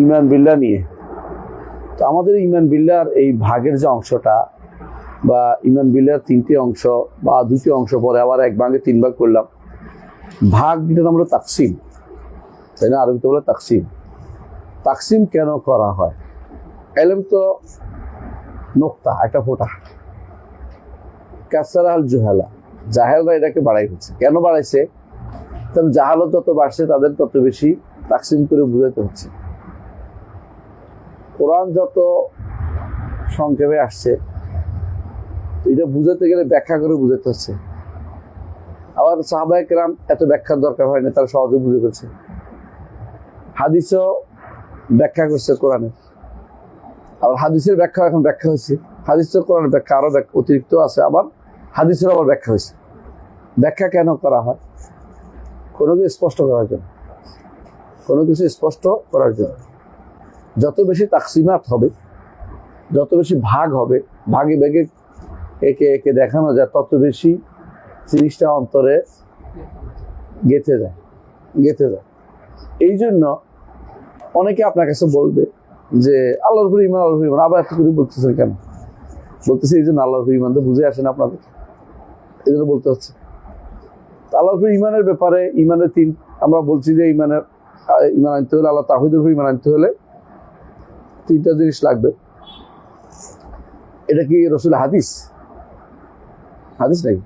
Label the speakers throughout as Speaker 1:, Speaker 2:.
Speaker 1: ঈমান বিল্লাহ নিয়ে। তো আমাদের ঈমান বিল্লাহর এই ভাগের যে অংশটা বা ঈমান বিল্লাহর 3টি অংশ বা 2টি অংশ পরে আবার এক ভাগে 3 ভাগ করলাম, ভাগ যেটা আমরা তাকসিম, তাই না? আরবিতে বলে তাকসিম। তাকসিম কেন করা হয়? এলম তো নোক্তা, একটা ফোঁটা। কাসারা আল জুহালা, জাহেলরা এটাকে বাড়াই হচ্ছে। কেন বাড়াইছে? কারণ জাহালত যত বাড়ছে তাদের তত বেশি তাকসিম করে বুঝাতে হচ্ছে। কোরআন যত সংক্ষেপে আসছে, এটা বুঝাতে গেলে ব্যাখ্যা করে বুঝাতে হচ্ছে। আবার সাহাবায়ে কেরাম এত ব্যাখ্যার দরকার হয় না, তারা সহজে বুঝে ফেলছে। হাদিসও ব্যাখ্যা করছে কোরআনে, আবার হাদিসের ব্যাখ্যা এখন ব্যাখ্যা হয়েছে। হাদিস তো কোরআনের ব্যাখ্যা আরো অতিরিক্ত আছে, আবার হাদিসের আবার ব্যাখ্যা হয়েছে। ব্যাখ্যা কেন করা হয়? কোনো কিছু স্পষ্ট করার জন্য, কোনো কিছু স্পষ্ট করার জন্য। যত বেশি তাকসিমাত হবে, যত বেশি ভাগ হবে, ভাগে ভাগে একে একে দেখানো যায়, তত বেশি জিনিসটা অন্তরে গেঁথে যায়। এই জন্য অনেকে আপনার কাছে বলবে যে আল্লাহর উপর ঈমান, আল্লাহর উপর ঈমান, আবার এত করে বলতেছেন কেন? বলতেছে এই জন্য আল্লাহর উপর ঈমান তো বুঝে আসেন আপনাদের, এই জন্য বলতে হচ্ছে। আল্লাহর উপর ঈমানের ব্যাপারে, ঈমানের আমরা বলছি যে ঈমান আনতে হলে, আল্লাহ তাওহীদের উপর ঈমান আনতে হলে 3টা জিনিস লাগবে। এটা কি রাসূল হাদিস নাকি?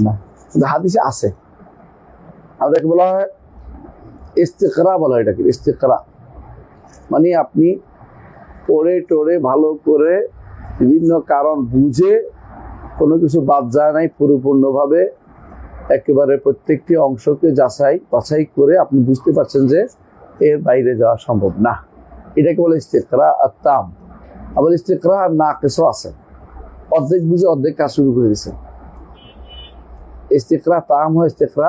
Speaker 1: না, কিন্তু হাদিসে আছে। আমাদেরকে বলা হয় ইস্তিকরা, বলা হয় এটাকে ইস্তিকরা। মানে আপনি পড়ে টোরে ভালো করে বিভিন্ন কারণ বুঝে, কোনো কিছু বাদ যায় নাই, পরিপূর্ণভাবে একেবারে প্রত্যেকটি অংশকে বাছাই করে আপনি বুঝতে পারছেন যে এর বাইরে যাওয়া সম্ভব না। এটাকে বলে ইস্তিকরা আত-তাম। আবার ইস্তিকরা নাকিসও আছে, অর্ধেক বুঝে অর্ধেক কাজ শুরু করে দিচ্ছে। ইস্তিকরা তাম হয়, ইস্তিকরা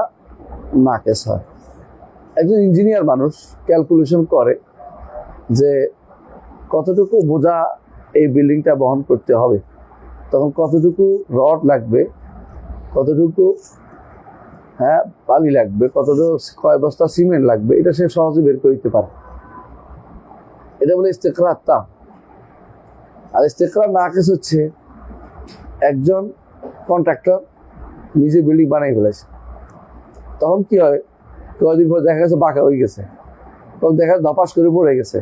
Speaker 1: নাকিস হয়। একজন ইঞ্জিনিয়ার মানুষ ক্যালকুলেশন করে যে কতটুকু বোঝা এই বিল্ডিংটা বহন করতে হবে, তখন কতটুকু রড লাগবে, কতটুকু বালি লাগবে, কতটুকু কয় বস্তা সিমেন্ট লাগবে, এটা সে সহজে বের করে দিতে পারে। এটা বলে ইস্তিকরা তাম। আর ইস্তিকরা নাকিস হচ্ছে একজন কন্ট্রাক্টর নিজে বিল্ডিং বানাই ফেলেছে, তখন কি হয়, কয়েকদিন পর দেখা গেছে বাঁকা হয়ে গেছে, তখন দেখা যায় ধপাস করে পড়ে গেছে।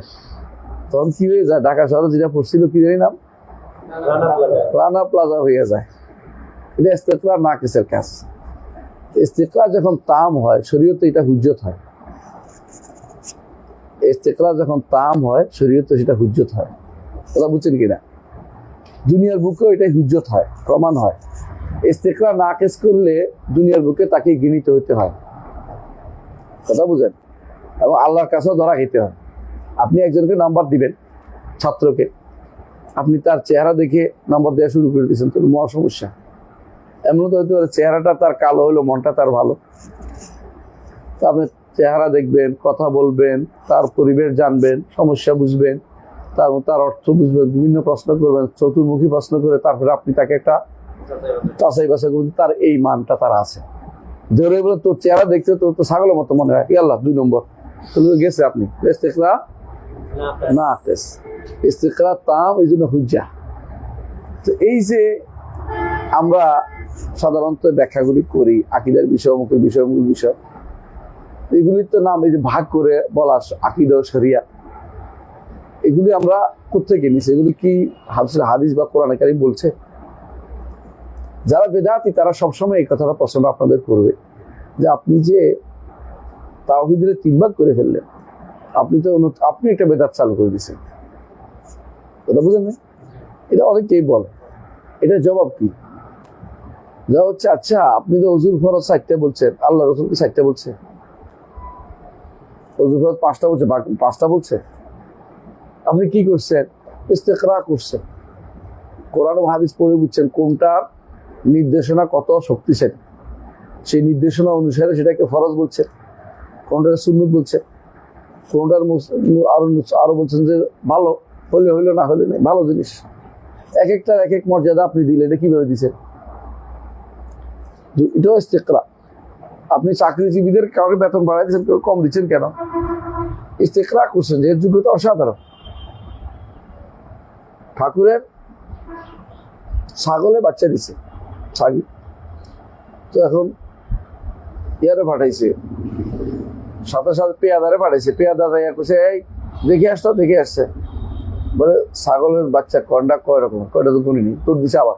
Speaker 1: তখন কি হয়ে যায়, ঢাকা শহরে যেটা পড়ছিল কি জানি নাম, রানা প্লাজা হয়ে যায়। এটা ইস্তিকরা নাকিসের কাজ। ইস্তিকরা যখন তাম হয়, শরীয়তে এটা হুজ্জত হয়। ইস্তিকরা যখন তাম হয়, শরীয়তে সেটা হুজ্জত হয়। কথা বুঝছেন কিনা? দুনিয়ার বুকেও এটাই হুজ্জত হয়, প্রমাণ হয়। ইস্তিকরা নাকিস করলে দুনিয়ার বুকে তাকে গৃহীত হতে হয়। কথা বুঝেন? এবং আল্লাহর কাছেও ধরা খেতে হয়। আপনি একজনকে নাম্বার দিবেন, ছাত্রকে, আপনি তার চেহারা দেখে নাম্বার দেওয়া শুরু করে দিয়েছেন, তো মহা সমস্যা। এমন তো হতে পারে চেহারাটা তার কালো হলো, মনটা তার ভালো। তো আপনি চেহারা দেখবেন, কথা বলবেন, তার পরিবেশ জানবেন, সমস্যা বুঝবেন, তার অর্থ বুঝবেন, বিভিন্ন প্রশ্ন করবেন, চতুর্মুখী প্রশ্ন করে তারপরে আপনি তাকে একটা যাচাই বাছাই করবেন, তার এই মানটা তার আছে। ধরে বলে তোর চেহারা দেখতে তো ছাগলের মতো মনে হয়, আল্লাহ 2 নম্বর গেছে। আপনি ইস্তিকরা নাকিস, ইস্তিকরা তাম, এই জন্য হুজ্জা। তো এই যে আমরা সাধারণত ব্যাখ্যাগুলি করি, আকীদার বিষয়মুখী বিষয়, এগুলির তো নাম এই যে ভাগ করে বলা আকীদা ও শরিয়া, এগুলি আমরা কোত্থেকে নিছি? এগুলি কি হাদিস বা কোরআনে কারীম বলছে? যারা বেদাতি তারা সবসময় এই কথাটা প্রশ্ন আপনাদের করবে যে আপনি যে তাওহীদের 3 ভাগ করে ফেললেন, আপনি একটা বেদাত চালু করে দিয়েছেন। কথা বুঝেন না? এটা অনেকেই বলে। এটা জবাব কি? যা হচ্ছে, আচ্ছা আপনি তো ওযুর ফরজ 4টা বলছেন, আল্লাহ রাসূল কি 4টা বলছে? ওযুর ফরজ 5টা বলছে, 5টা বলছে। আপনি কি করছেন? ইস্তিকরা করছেন, কোরআন ও হাদিস পড়ে বুঝছেন কোনটা নির্দেশনা কত শক্তিশালী, সেই নির্দেশনা অনুসারে সেটাকে ফরজ বলছে, কোনটাকে সুন্নত বলছে, কোনটার আরো বলছেন যে ভালো হলে হইলো, না হলে নেই, ভালো জিনিস। এক একটার এক এক মর্যাদা আপনি দিলেন, এটা কিভাবে দিচ্ছেন? এটাও ইস্তিকরা। আপনি চাকরিজীবীদের কাউকে বেতন বাড়াই দিচ্ছেন, কেউ কম দিচ্ছেন কেন? ইস্তেকরা করছেন যে এর যোগ্যতা অসাধারণ। ঠাকুরের ছাগলে বাচ্চা দিছে, ছাগি তো এখন ইয়ারে পাঠাইছে, সাথে সাথে পেয়াদারে পাঠাইছে, পেয়াদা যাইয়া কইছে এই দেখে আসতো, দেখে আসছে, বলে ছাগলের বাচ্চা কন্ডা কয় রকম, কয়টা তো গুনিনি, তোর দিছে আবার।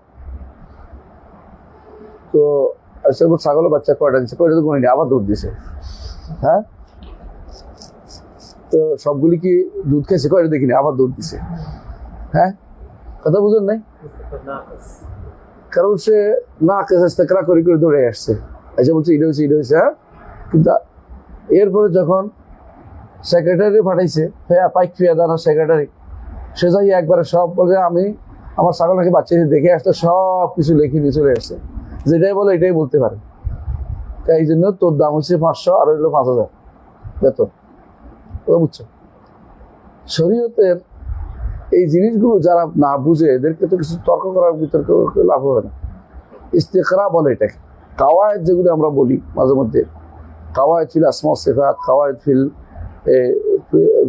Speaker 1: তো ছাগলের বাচ্চা কয়টা দিচ্ছে, কয়টা তো গুনিনি, আবার দুধ দিছে। হ্যাঁ, তো সবগুলি কি দুধ খেয়েছে, কয়টা দেখিনি, আবার দুধ দিছে। হ্যাঁ, কথা বুঝেন নাই? কারণ সে না ইস্তেকরা করে করে দৌড়ে আসছে, এসে বলছে এটা হয়েছে, এটা হয়েছে। হ্যাঁ, কিন্তু এরপরে যখন সেক্রেটারি পাঠাইছে, হ্যাঁ পাইক ফিয়াদানা সেক্রেটারি, সে যাই একবারে সব বলে আমি আমার ছাগল নাকি বাচ্চা দেখে আসতে সব কিছু লিখে নিয়ে চলে আসছে, যেটাই বলে এটাই বলতে পারে। এই জন্য তোর দাম হচ্ছে 500 আর হইলো 5000 বেতন। বুঝছো, শরীয়তের এই জিনিসগুলো যারা না বুঝে এদেরকে তো কিছু তর্ক করার বিতর্ক লাভ হবে না। ইস্তেকরা বলে এটাকে। কাওয়ায়েদ যেগুলো আমরা বলি মাঝে মধ্যে, কাওয়ায়েদ ফিল আসমা ওয়া সিফাত, কাওয়ায়েদ ফিল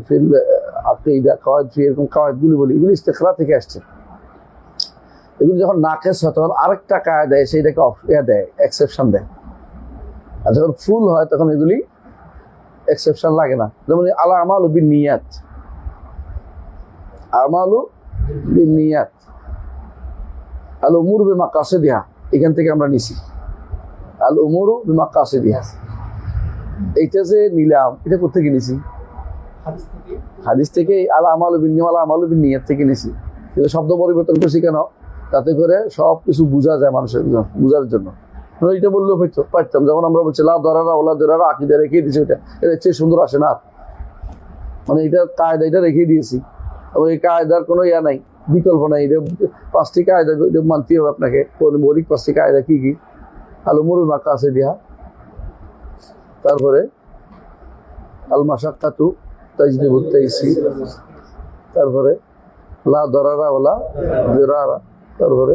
Speaker 1: ফিল আকীদা, কাওয়ায়েদ ফিল, এরকম কাওয়ায়েদগুলি বলি, এগুলি ইস্তেকরা থেকে আসছে। এগুলি যখন নাকেস হয় তখন আরেকটা কায়দা দেয়, সেইটাকে দেয়, এক্সেপশন দেয়। আর যখন ফুল হয় তখন এগুলি এক্সেপশন লাগে না। যেমন আলা আমালু বিন্নিয়াত, আমালু বিন্নিয়াত, আল উমুরু বিমাকাসিদিহা, এখান থেকে আমরা নিছি আল উমুরু বিমাকাসিদিহা। এইটা যে নিলাম, এটা কোথেকে নিছি? হাদিস থেকে। আলা আমালু বিন্নিয়াত, আলা আমালু বিন্নিয়াত থেকে নিছি। কিন্তু শব্দ পরিবর্তন করছি কেন? তাতে করে সব কিছু বোঝা যায় মানুষের, বোঝার জন্য। এটা বললেও হয়তো পারতাম, যেমন আমরা বলছি লা দরারা ওলা দরারা, আকিদা রেখে দিয়েছি, ওইটা এর চেয়ে সুন্দর আসে না। মানে এটা কায়দা, এটা রেখে দিয়েছি, এই কায়দার কোনো ইয়া নাই, বিকল্প নাই। এটা 5টি কায়দা মানতে হবে আপনাকে। মৌলিক 5টি কায়দা কি কি? আল উমুরুল মাকাসিদিহা, তারপরে আল মাশাক্কাতু তাজলিবুত তাইসির, তারপরে লা দরারা ওলা দিরারা, তারপরে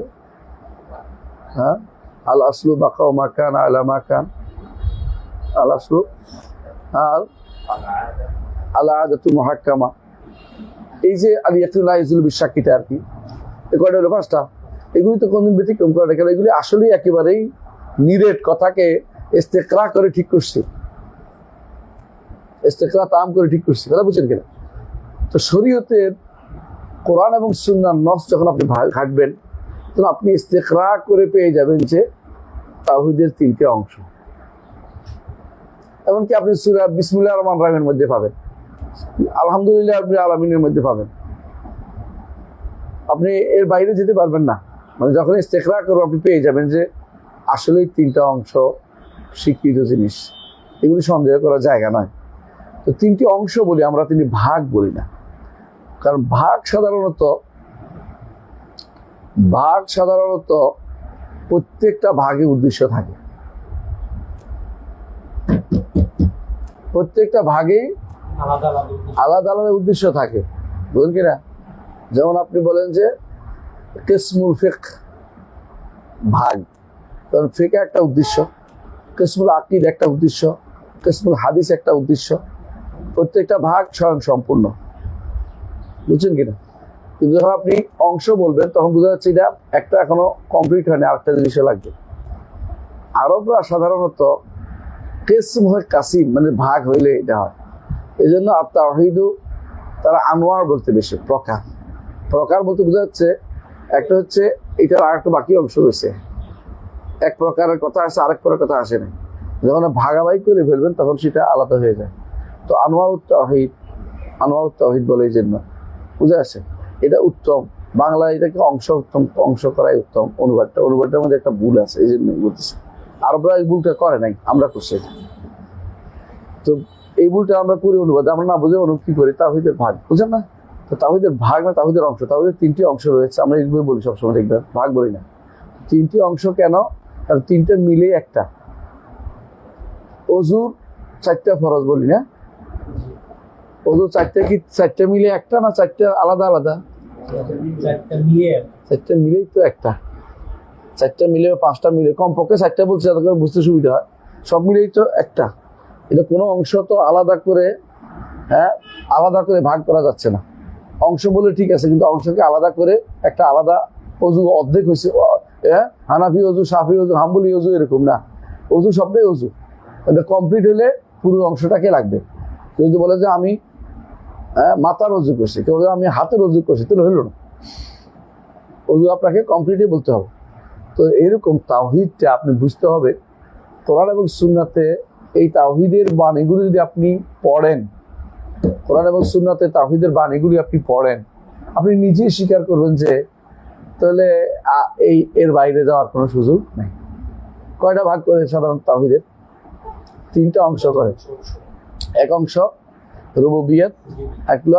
Speaker 1: হ্যাঁ আল আসলু বাকাউ মাকান আলা মাকান, আল আসলু আল আদাতু মুহাক্কামা। এই যে আল ইয়াকিনু লা ইয়াজুলু বিশাক্কিটা আর কি, এই কয়টা হলো 5টা। এগুলি তো কোনদিন ব্যতিক্রম করে না, এগুলি আসলেই একেবারেই নিরেট কথাকে ইস্তেকরা করে ঠিক করছে, ইস্তেকরা তাম করে ঠিক করছে। কথা বুঝছেন কিনা? তো শরীয়তের কোরআন এবং সুন্নাহর নস যখন আপনি ঘাটবেন, তখন আপনি ইস্তেকরা করে পেয়ে যাবেন যে তাওহীদের 3টে অংশ। এমনকি আপনি সূরা বিসমিল্লাহির রহমানির রহিমের মধ্যে পাবেন, আলহামদুলিল্লাহ রাব্বিল আলামিনের মধ্যে পাবেন। আপনি এর বাইরে যেতে পারবেন না। মানে যখন ইস্তেকরা করবেন আপনি পেয়ে যাবেন যে আসলেই 3টা অংশ স্বীকৃত জিনিস, এগুলি সন্দেহ করার জায়গা নয়। তো 3টি অংশ বলি আমরা, 3টি ভাগ বলি না। কারণ ভাগ সাধারণত প্রত্যেকটা ভাগে উদ্দেশ্য থাকে, প্রত্যেকটা ভাগেই আলাদা আলাদা উদ্দেশ্য থাকে, বুঝলেন কিনা? যেমন আপনি বলেন যে কিসমুল ফিকহ ভাগ, কারণ ফিকহ একটা উদ্দেশ্য, কিসমুল আকীদা একটা উদ্দেশ্য, কিসমুল হাদিস একটা উদ্দেশ্য। প্রত্যেকটা ভাগ স্বয়ং সম্পূর্ণ, বুঝছেন কিনা? কিন্তু যখন আপনি অংশ বলবেন তখন বোঝা যাচ্ছে এটা একটা এখনো কমপ্লিট হয়নি, আরেকটা জিনিসে লাগবে। আরবরা সাধারণত কিসম হয় কাসিম, মানে ভাগ হইলে এটা হয়। এই জন্য তাওহীদু তারা আনোয়ার বলতে বেশি, প্রকার। প্রকার বলতে বোঝা যাচ্ছে একটা হচ্ছে এটার আরেকটা বাকি অংশ রয়েছে, এক প্রকারের কথা আসে আরেক প্রকারের কথা আসে না। যখন ভাগাভাগি করে ফেলবেন তখন সেটা আলাদা হয়ে যায়। তো আনোয়ারুত তাওহীদ বলে, এই জন্য বুঝে আসে এটা উত্তম। বাংলা এটাকে অংশ করাই উত্তম। অনুবাদটার মধ্যে একটা ভুল আছে, এই জন্য বলতেছে। আরবরা এই ভুলটা করে নাই, আমরা করছি। তো এই ভুলটা আমরা করি অনুবাদ, আমরা না বুঝে কি করি তাওহীদের ভাগ, বুঝেন না? তো তাওহীদের ভাগ না তাওহীদের অংশ, তাওহীদের 3টি অংশ রয়েছে, আমরা এইভাবে বলি সবসময়, দেখবেন ভাগ বলি না। 3টি অংশ কেন? কারণ 3টা মিলে একটা। অজুর 4টা ফরজ বলি না, অজুর 4টা কি 4টা মিলে একটা না 4টা আলাদা আলাদা? 4টা মিলেই তো একটা। 4টা মিলে 5টা মিলে, কমপক্ষে 4টা বলছে যাতে করে বুঝতে সুবিধা হয়। সব মিলেই তো একটা। এটা কোনো অংশ তো আলাদা করে আলাদা করে ভাগ করা যাচ্ছে না। অংশ বলে ঠিক আছে, কিন্তু অংশকে আলাদা করে একটা আলাদা অজু অর্ধেক হয়েছে, হানাফি অজু, শাফি অজু, হাম্বলি অজু, এরকম না। অজু সবটাই অজু, এটা কমপ্লিট হলে পুরো অংশটাকে লাগবে। যদি বলে যে আমি মাথার অজু করছি, কেউ বলে আমি হাতের অজু করছি, তাহলে হইল না। অজু আপনাকে কমপ্লিটই বলতে হবে। তো এরকম তাওহীদটা আপনি বুঝতে হবে। কোরআন এবং সুন্নাতে এই তাওহীদের বাণীগুলি যদি আপনি পড়েন, কোরআন এবং সুন্নাতে তাওহীদের বাণীগুলি আপনি পড়েন, আপনি নিজেই স্বীকার করবেন যে তাহলে এর বাইরে যাওয়ার কোনো সুযোগ নেই। কয়টা ভাগ করে সাধারণ তাওহীদের? 3টা অংশ করে। এক অংশ রুবুবিয়ত, এক হলো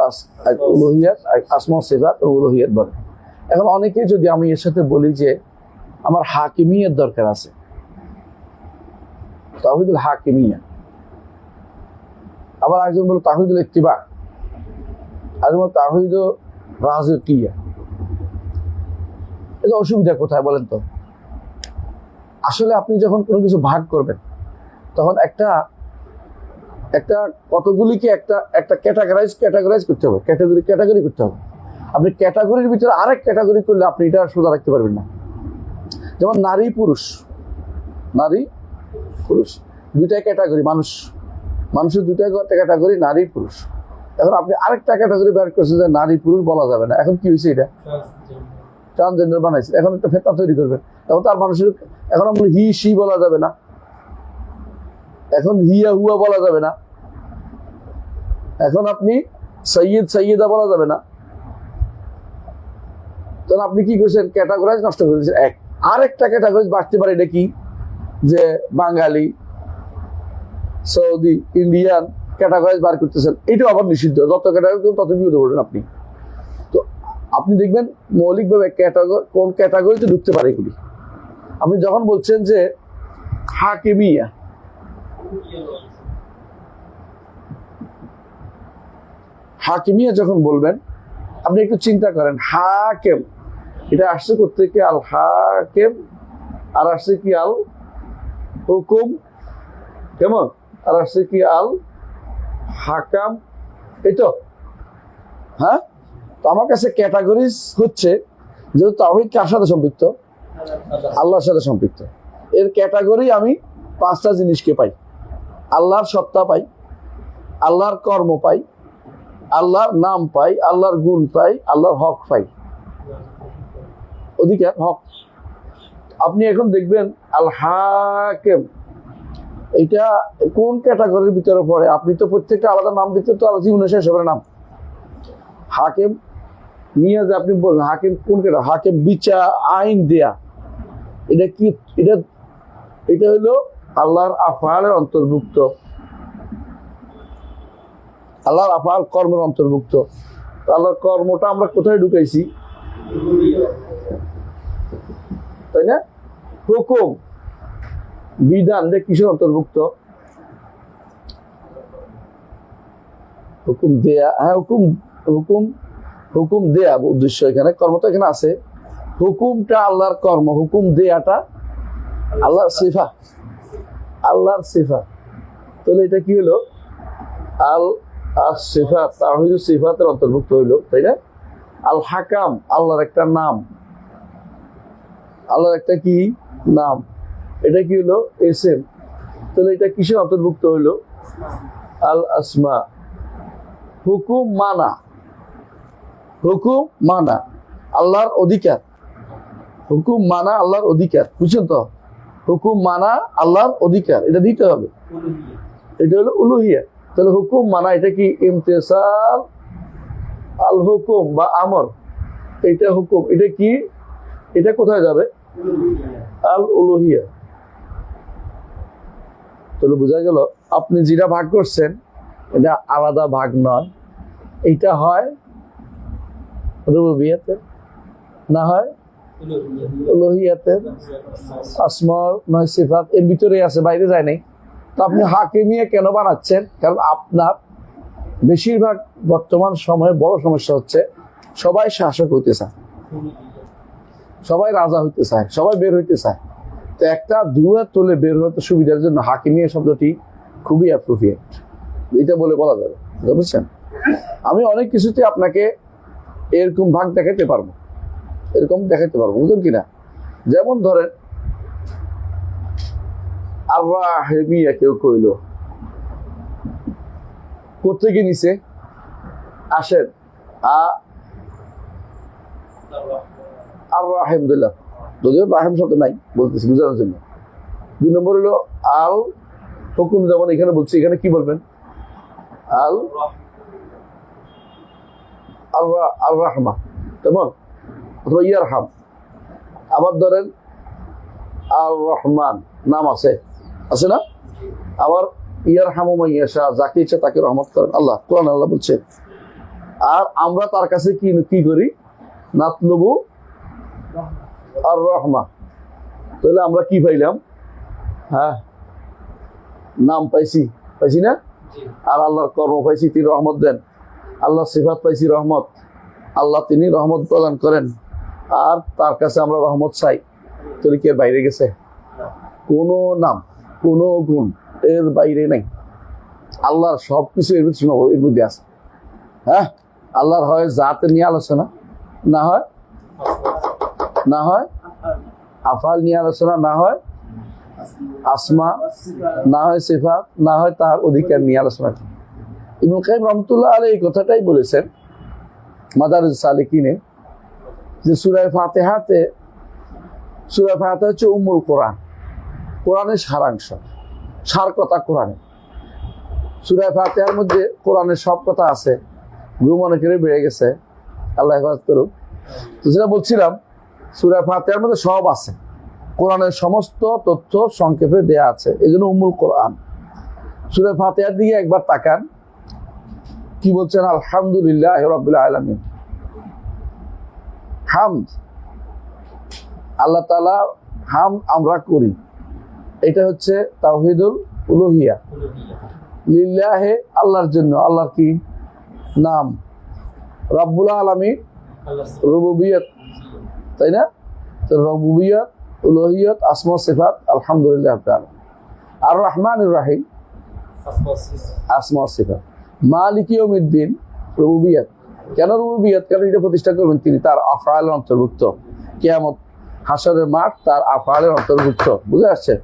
Speaker 1: উলুহিয়াত, আসমা সিফাত ও উলুহিয়াত বলে। এখন অনেকে যদি আমি এর সাথে বলি যে আমার হাকিমিয়ত দরকার আছে, তাওহীদুল হাকিমিয়া, আবার একজন বলে তাওহীদুল ইত্তিবা, একজন বলে তাওহীদুল রাজিকিয়া, এটা অসুবিধা কোথায় বলেন তো? আসলে আপনি যখন কোনো কিছু ভাগ করবেন, তখন একটা কতগুলিকে একটা ক্যাটাগরাইজ করতে হবে, ক্যাটাগরি করতে হবে। আপনি ক্যাটাগরির ভিতরে আরেক ক্যাটাগরি করলে আপনি এটা সোজা রাখতে পারবেন না। যেমন নারী পুরুষ, দুইটা ক্যাটাগরি, মানুষের দুইটা ক্যাটাগরি, নারী পুরুষ। এখন আপনি আরেকটা ক্যাটাগরি বের করছেন যে নারী পুরুষ বলা যাবে না। এখন কি হয়েছে? এটা ট্রান্সজেন্ডার বানাইছে। এখন একটা ফেতনা তৈরি করবেন, এখন তার মানুষের, এখন আপনি হি সি বলা যাবে না, এখন হিয়া হুয়া বলা যাবে না, এখন আপনি সৈয়দ সৈয়দা বলা যাবে না। তখন আপনি কি করছেন? ক্যাটাগরাইজ নষ্ট করে দিচ্ছেন। আরেকটা ক্যাটাগরাইজ বাড়তে পারে। এটা কি? যে বাঙালি, সৌদি, ইন্ডিয়ান ক্যাটাগরাইজ বার করতেছেন, এটাও আবার নিষিদ্ধ। যত ক্যাটাগরি তত বিপদে পড়বেন আপনি। তো আপনি দেখবেন মৌলিকভাবে কোন ক্যাটাগরিতে ঢুকতে পারে এগুলি। আপনি যখন বলছেন যে হাকিমিয়া, যখন বলবেন, আপনি একটু চিন্তা করেন, হাকেম এটা আসছে কোথেকে? আল হাকেম, আর আসছে কি আল হুকুম, কেমন? আর আসছে কি আল হাকাম, এই তো। হ্যাঁ, তো আমার কাছে ক্যাটাগরিজ হচ্ছে, যেহেতু তাওহীদ কার সাথে সম্পৃক্ত? আল্লাহর সাথে সম্পৃক্ত। এর ক্যাটাগরি আমি 5টা জিনিসকে পাই। আল্লাহর সত্তা পাই, আল্লাহর কর্ম পাই, আল্লাহর নাম পাই, আল্লাহর গুণ পাই, আল্লাহর হক পাই। অধিকার, হক। আপনি এখন দেখবেন আল হাকেম, এটা কোন ক্যাটাগরির ভিতরে পড়ে? আপনি তো প্রত্যেকটা আলাদা নাম দিতে তো আলাদা জীবনে শেষ হবে নাম। হাকিম নিয়ে যে আপনি বললেন, হাকিম কোন ক্যাটাগরি? হাকিম বিচার, আইন দেয়া, এটা কি? এটা হইলো আল্লাহর আফআলের অন্তর্ভুক্ত, আল্লাহর আফআল কর্মের অন্তর্ভুক্ত। আল্লাহর কর্মটা আমরা কোথায় ঢুকাইছি? তাই না? হুকুম, বিধান, এটা কিসের অন্তর্ভুক্ত? হুকুম দেয়া। হ্যাঁ, হুকুম দেয়া উদ্দেশ্য এখানে, কর্ম তো এখানে আছে। হুকুমটা আল্লাহর কর্ম, হুকুম দেয়াটা আল্লাহর সিফা, তাহলে এটা কি হলো? আল সিফাত, তাওহীদুস সিফাতের অন্তর্ভুক্ত হইলো, তাই না? আল হাকাম, আল্লাহর একটা নাম, আল্লাহর একটা কি নাম, এটা কি হলো? ইসম, তাহলে এটা কিসের অন্তর্ভুক্ত হইলো? আল আসমা। হুকুম মানা আল্লাহর অধিকার, হুকুম মানা আল্লাহর অধিকার, বুঝছেন তো? হুকুম মানা আল্লাহর অধিকার, এটা দিতে হবে। এটা হলো উলুহিয়া। তাহলে হুকুম মানা, এটা কি? ইমতিসাল আল হুকুম বা আমর, এটা হুকুম, এটা কি? এটা কোথায় যাবে? আল উলুহিয়া। তাহলে বোঝা গেল আপনি যেটা ভাগ করছেন এটা আলাদা ভাগ নয়, এইটা হয় রুবুবিয়তের, না হয় উলুহিয়াতের, আসমা নয় সিফাত, এর ভিতরে আছে, বাইরে যায় নাই। তো আপনি হাকিমিয়া কেন বানাচ্ছেন? কারণ আপনার বেশিরভাগ বর্তমান সময়ে বড় সমস্যা হচ্ছে সবাই শাসক হইতে চায়, সবাই রাজা হইতে চায়, সবাই বের হইতে চায়। তো একটা দুয়ার তোলে বের হতে সুবিধার জন্য হাকিমিয়া শব্দটি খুবই অ্যাপ্রোপ্রিয়েট, এটা বলা যাবে, বুঝছেন? আমি অনেক কিছুতে আপনাকে এরকম ভাগ দেখাতে পারবো, এরকম দেখাতে পারবো, বুঝলেন কিনা? যেমন ধরেন আল্লাহ হেমিয়া কেউ কইল, কোথেকে নিছে? আসেন আর রাহিমদুল্লাহ, যদিও রাহিম শব্দ নাই, বলতেছি বুঝানোর জন্য। 2 নম্বর হলো আল হুকুম, যেমন এখানে বলছি, এখানে কি বলবেন? আল আল রাহমা, তেমন অথবা ইয়ারহাম। আবার ধরেন আর রহমান নাম আছে, আছে না? আবার ইয়ারহামু মান ইয়াশা, যাকে ইচ্ছা তাকে রহমত করেন আল্লাহ, কোরআন আল্লাহ বলছে। আর আমরা তার কাছে কি করি? নাতলুবু আর রহমা। তাহলে আমরা কি পাইলাম? হ্যাঁ, নাম পাইছি না? আর আল্লাহর কর্ম পাইছি, তিনি রহমত দেন। আল্লাহর সিফাত পাইছি রহমত, আল্লাহ তিনি রহমত প্রদান করেন, আর তার কাছে আমরা রহমত চাই। তাহলে কি এর বাইরে গেছে? কোনো নাম, কোনো গুণ এর বাইরে নাই। আল্লাহর সবকিছু এর মধ্যে আছে। হ্যাঁ, আল্লাহর হয় জাতের নিয়ে আলোচনা, না হয় আফআল নিয়ে আলোচনা, না হয় আসমা, না হয় সিফাত, না হয় তার অধিকার নিয়ে আলোচনা। ইবনুল কাইয়িম রাহমাতুল্লাহ আলাইহি এই কথাটাই বলেছেন মাদারিজ সালিকিনে, যে সূরা ফাতিহাতে, সূরা ফাতিহা হচ্ছে উম্মুল কোরআন, কোরআনের সারাংশ, সার কথা কোরআনে। সূরা ফাতিহার মধ্যে কোরআনের সব কথা আছে। ঘুম অনেকের বেড়ে গেছে, আল্লাহ হেফাজত করুক। তো যেটা বলছিলাম, সূরা ফাতিহার মধ্যে সব আছে, কোরআনের সমস্ত তথ্য সংক্ষেপে দেয়া আছে, এই জন্য উম্মুল কোরআন। সূরা ফাতিহার দিকে একবার তাকান, কি বলছেন? আলহামদুলিল্লাহ রাব্বিল আলামিন। হামদ, আল্লাহ তাআলা হাম আমরা করি, এটা হচ্ছে তাওহীদুল উলুহিয়া। লিল্লাহে, আল্লাহর জন্য, আল্লাহর কি নাম? রাব্বুল আলামিন, রুবুবিয়ত, তাই না? তো রুবুবিয়ত, উলুহিয়ত, আসমা সিফাত, আলহামদুলিল্লাহ রাব্বিল আলামিন। আর রহমানির রহিম, আসমা সিফাত। মালিক ইয়াউমিদ্দিন, রুবুবিয়ত। কেন রুবুবিয়ত? কারণ এটা প্রতিষ্ঠা করবেন তিনি, তার আফআলের অন্তর্ভুক্ত। কিয়ামত হাসরের মাঠ তার আফআলের অন্তর্ভুক্ত। বুঝে আসছে?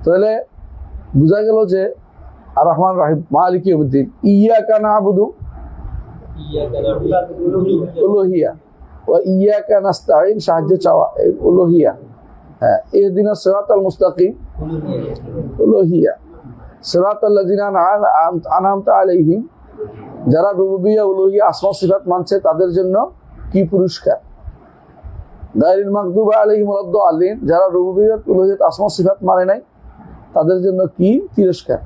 Speaker 1: তাহলে বোঝা গেল যে আর রহমান রহিম, মালিক ইয়াউমিদ্দিন। ইয়াকা না'বুদু, উলুহিয়া, ওয়া ইয়াকা নাস্তাঈন, সাহায্য চাওয়া, উলুহিয়া। হ্যাঁ, ইহদিনাস সিরাতাল মুস্তাকিম, উলুহিয়া। সিরাতাল লাযিনা আনআমতা আলাইহিম, যারা রুবুবিয়্যাহ, উলুহিয়া, আসমা সিফাত মানছে তাদের জন্য কি পুরস্কার? গায়রিল মাগদুবি আলাইহিম ওয়ালাদ-দাল্লিন, যারা রুবুবিয়্যাহ, উলুহিয়াত, আসমা সিফাত মানে নাই তাদের জন্য কি তিরস্কার?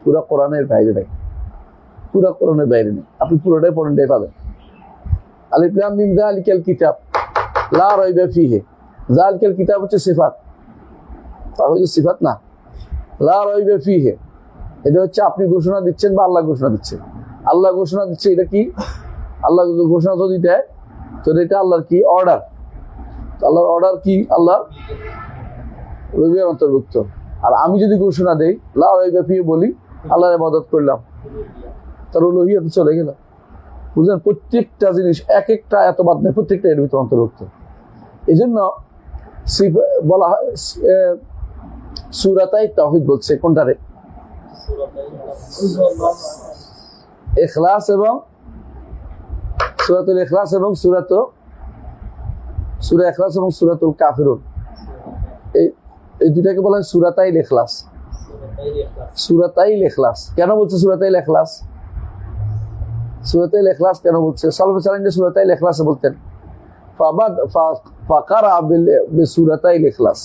Speaker 1: পুরা কোরআনের বাইরে নাই, পুরা কোরআনের বাইরে নেই। আপনি পুরোটাই পড়েনটাই পাবেন। আলিফ লাম মিম যালিকাল কিতাব লা রাইবা ফিহি, যালিকাল কিতাব হচ্ছে সিফাত, তাহলে সিফাত না। লা রাইবা ফিহি, এটা হচ্ছে আপনি ঘোষণা দিচ্ছেন বা আল্লাহ ঘোষণা দিচ্ছেন। আল্লাহ ঘোষণা দিচ্ছে, এটা কি? আল্লাহ ঘোষণা যদি দেয় তো এটা আল্লাহর কি অর্ডার? আল্লাহর অর্ডার কি? আল্লাহ রবির অন্তর্ভুক্ত। আর আমি যদি ঘোষণা দেই, লা রাইবা ফিহি বলি, আল্লাহর ইবাদত করলাম, তার উলুহিয়াতে চলে গেল। বুঝলেন? প্রত্যেকটা জিনিস এক একটা এত বাদ নেই, প্রত্যেকটা এর ভিতরে অন্তর্ভুক্ত। এই জন্য বলা হয় সূরাতাই তাওহীদ বলছে। কোনটারে? ইখলাস এবং সূরাতুল ইখলাস এবং সূরা ইখলাস এবং সূরাতুল কাফিরুন, এই দুটাকে বলা হয় সূরাতাইল ইখলাস। সূরাতাইল ইখলাস কেন বলছে? সূরাতাইল ইখলাস, সূরাতাইল ইখলাস কেন বলছে? সালফে সালাফিন সূরাতাইল ইখলাস বলতেন। ফাকারা বিসূরাতাইল ইখলাস,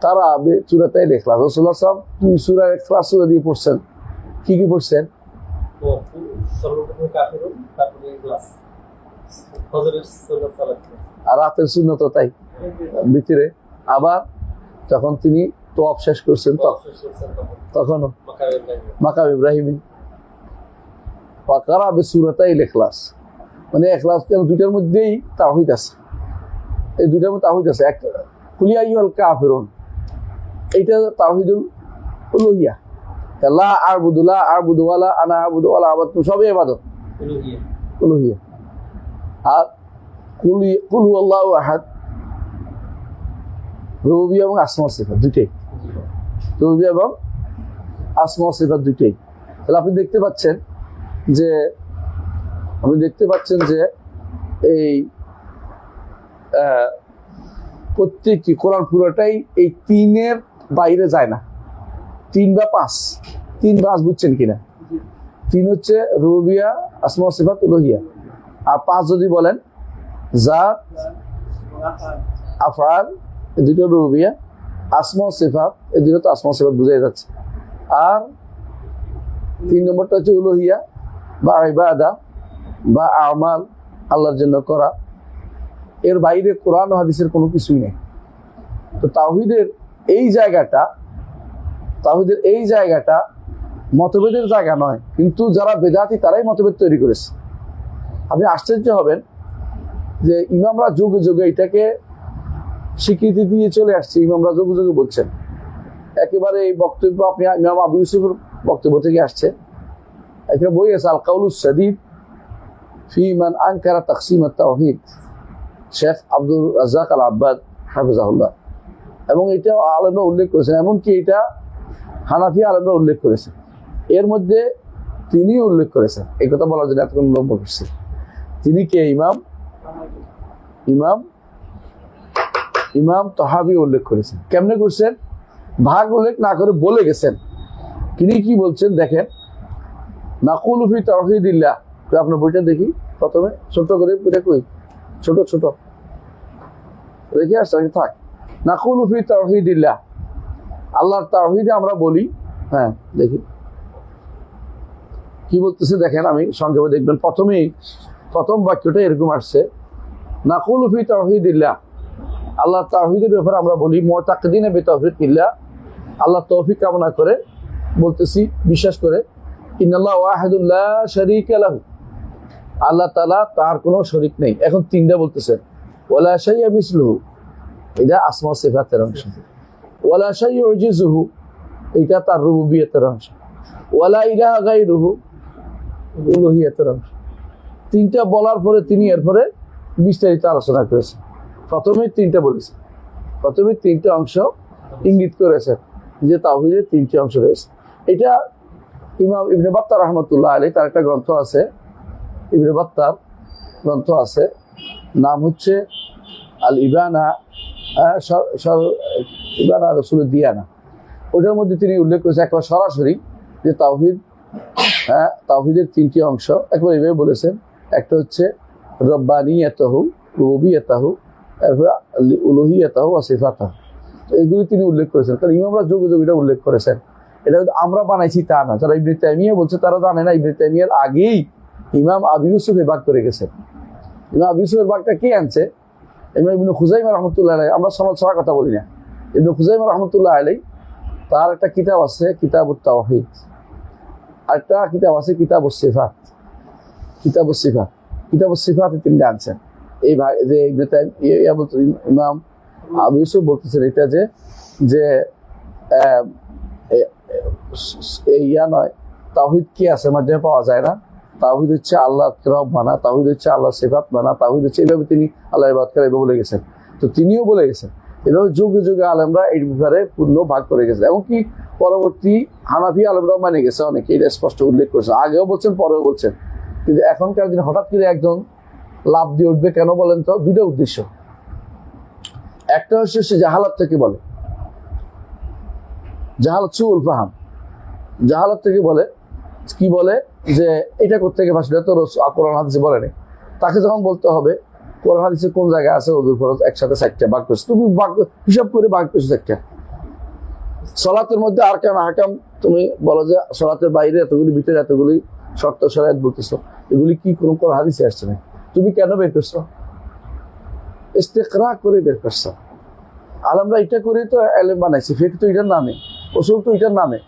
Speaker 1: তারা সূরাতাইল ইখলাস। রাসূলুল্লাহ সাল্লাল্লাহু আলাইহি ওয়াসাল্লাম 2 সূরা ইখলাস সূরা দিয়ে পড়ছেন। কি কি পড়ছেন? আর রাতের সুন্নত তাই ভিতরে। আবার যখন তিনি তোয়াফ শেষ করছেন তখনও মাকাম ইব্রাহিমী। ফাকারা বিসূরাতাইল ইখলাস, মানে ইখলাস কেন? দুইটার মধ্যেই তাওহীদ আছে, এই দুইটার মধ্যে তাওহীদ আছে। একটা কুল ইয়া আইয়ুহাল কাফিরুন, এইটা তাওহীদুল উলুহিয়া, লা আ'বুদু লা আ'বুদু ওয়ালা আনা আ'বুদু ওয়ালা আ'বাদতুম, সবই ইবাদত, উলুহিয়া। আর কুল হুয়াল্লাহু আহাদ, রুবুবিয়্যাহ এবং আসমা ওয়া সিফাত দুইটাই, রুবুবিয়্যাহ এবং আসমা ওয়া সিফাত দুইটাই। তাহলে আপনি দেখতে পাচ্ছেন যে এই প্রত্যেকটি কোরআন পুরোটাই এই তিনের বাইরে যায় না। 3 বা 5, 3 বা 5 বুঝছেন কিনা? 3 হচ্ছে রুবুবিয়্যাহ, আসমা ওয়া সিফাত, উলুহিয়া। আর 5 যদি বলেন জাত, আফআল, এই দুটো রুবুবিয়্যাহ, আসমা ওয়া সিফাত, এই দুটো তো আসমা ওয়া সিফাত বুঝাই যাচ্ছে। আর 3 নম্বরটা হচ্ছে উলুহিয়া বা ইবাদা বা আমাল, আল্লাহর জন্য করা। এর বাইরে কোরআন ও হাদিসের কোনো কিছুই নেই। তো তাওহীদের এই জায়গাটা মতভেদের জায়গা নয়, কিন্তু যারা বেদাতি তারাই মতভেদ তৈরি করেছে। আপনি আশ্চর্য হবেন যে ইমামরা যুগে যুগে এটাকে স্বীকৃতি দিয়ে চলে আসছে, ইমামরা যুগে যুগে বলছেন। একেবারে এই বক্তব্য আপনি ইমাম আবু ইউসুফের বক্তব্য থেকে আসছে। একটা বই আছে আল কাউলুস সাদীদ ফি মান আনকারা তাকসীম আত-তাওহীদ, শেখ আব্দুর রাজ্জাক আল আব্বাদ হাফিজাহুল্লাহ। এবং এটা আলেমরা উল্লেখ করেছেন, এমনকি এটা হানাফি আলেমরা উল্লেখ করেছেন। এর মধ্যে তিনি উল্লেখ করেছেন, এই কথা বলার জন্য এতক্ষণ লম্বা করছে। তিনি কে? ইমাম তাহাবী উল্লেখ করেছেন। কেমনে করছেন? ভাগ উল্লেখ না করে বলে গেছেন। তিনি কি বলছেন দেখেন, নাকুলু ফি তাওহীদিল্লাহ। আপনার বইটা দেখি প্রথমে, ছোট করে বইটা কই, ছোট দেখি আসছে থাক। নাকুলু ফি তাওহীদিল্লাহ, আল্লাহর তাওহীদে আমরা বলি। হ্যাঁ দেখি কি বলতেছে দেখেন, আমি সংক্ষেপে দেখবেন। প্রথম বাক্যটা এরকম আসছে, নাকুলু ফি তাওহীদিল্লাহ, আল্লাহ তাওহীদের ব্যাপারে আমরা বলি, মুতাকিদিনা বিতাওফিকিল্লাহ, আল্লাহ তৌফিক কামনা করে বলতেছি, বিশ্বাস করে। ইন্নাল্লাহু ওয়াহিদুন লা শারীকা লাহু, আল্লাহ তাআলা তার কোনো শরীক নেই। এখন 3টা বলতেছে, ওয়ালা শাইআ মিসলুহু, এটা আসমা ওয়া সিফাতের অংশ। ওয়ালা শাইআ ইউজিজুহু, এটা তার রুবুবিয়তের অংশ। ওয়ালা ইলাহা গায়রুহু, উলুহিয়তের অংশ। 3টা বলার পরে তিনি এরপরে বিস্তারিত আলোচনা করেছেন। প্রথমে 3টা বলেছেন, প্রথমে 3টা অংশ ইঙ্গিত করেছেন যে তাওহীদের 3টি অংশ রয়েছে। এটা ইমাম ইবনে বাত্তাহ রাহমাতুল্লাহ আলাইহি তার একটা গ্রন্থ আছে, ইবনে বাত্তার গ্রন্থ আছে, নাম হচ্ছে আল ইবানা, ইবানা রাসূলুদ দিয়ানা। ওটার মধ্যে তিনি উল্লেখ করেছেন একবার সরাসরি যে তাওহীদের 3টি অংশ একবার এইভাবে বলেছেন। একটা হচ্ছে রব্বানিয়াতাহু, রুবুবিয়াতাহু, এরপরে উলুহিয়াতাহু ওয়া সিফাতাহু। তো এইগুলি তিনি উল্লেখ করেছেন, কারণ ইমামরা যুগে যুগে এটা উল্লেখ করেছেন। এটা আমরা বানাইছি তা না, যারা ইবনে তাইমিয়া বলছে তারা জানে না, ইবনে তাইমিয়ার আগেই ইমাম আবু ইউসুফ এই ভাগ করে গেছেন। ইমাম আবু ইউসুফের ভাগটা কে আনছে? ইমাম ইবনে খুজাইমা রাহমাতুল্লাহ আলাইহি। আমরা সমাজ ছাড়া কথা বলি না। ইবনে খুজাইমা রাহমাতুল্লাহ আলাইহি তার একটা কিতাব আছে কিতাবুত তাওহীদ, আরেকটা কিতাব আছে কিতাবুস সিফাত। কিতাবুস সিফাতে তিনি আনছেন এই ভাগ। যে ইবনে তাইমিয়া বলতেন, ইমাম আবু ইউসুফ বলতেছেন এটা যে ইয়া নয়, তাওহীদ কি আছে মাধ্যমে পাওয়া যায় না। তাওহীদ হচ্ছে আল্লাহ রব মানা, তাওহীদ হচ্ছে আল্লাহ সিফাত মানা, তাওহীদ হচ্ছে এইভাবে তিনি আল্লাহর ইবাদত করে এভাবে বলে গেছেন। তো তিনিও বলে গেছেন, এভাবে যুগে যুগে আলেমরা এই ব্যাপারে পূর্ণ ভাগ করে গেছে। এমনকি পরবর্তী হানাফি আলেমরাও মানে গেছে, অনেকে এটা স্পষ্ট উল্লেখ করেছে, আগেও বলছেন পরেও বলছেন। কিন্তু এখনকার দিনে হঠাৎ করে একজন লাভ দিয়ে উঠবে কেন বলেন তো? 2টা উদ্দেশ্য। একটা হচ্ছে সে জাহালাত থেকে বলে, জাহালাত সুউল ফাহাম, জাহালাত থেকে বলে কি বলে যে এটা কোত্থেকে ভাষা তো কোরআন হাদিসে বলেনি। তাকে যখন বলতে হবে কোরআন হাদিসে কোন জায়গায় আছে ওযুর ফরজ একসাথে 4টা ভাগ করছে, তুমি হিসাব করে ভাগ করছো 4টা। সালাতের মধ্যে আরকান আহকাম তুমি বলো যে সালাতের বাইরে এতগুলি, ভিতরে এতগুলি শর্ত শরীয়ত বলতেছো, এগুলি কি কোন কোরআন হাদিসে আসছে না? তুমি কেন বের করছো? ইস্তিকরা করে বের করছো। আলেমরা এটা করে তো এলেম বানাইছে, ফিকহ তো এটার নামে, উসুল তো এটার নামে।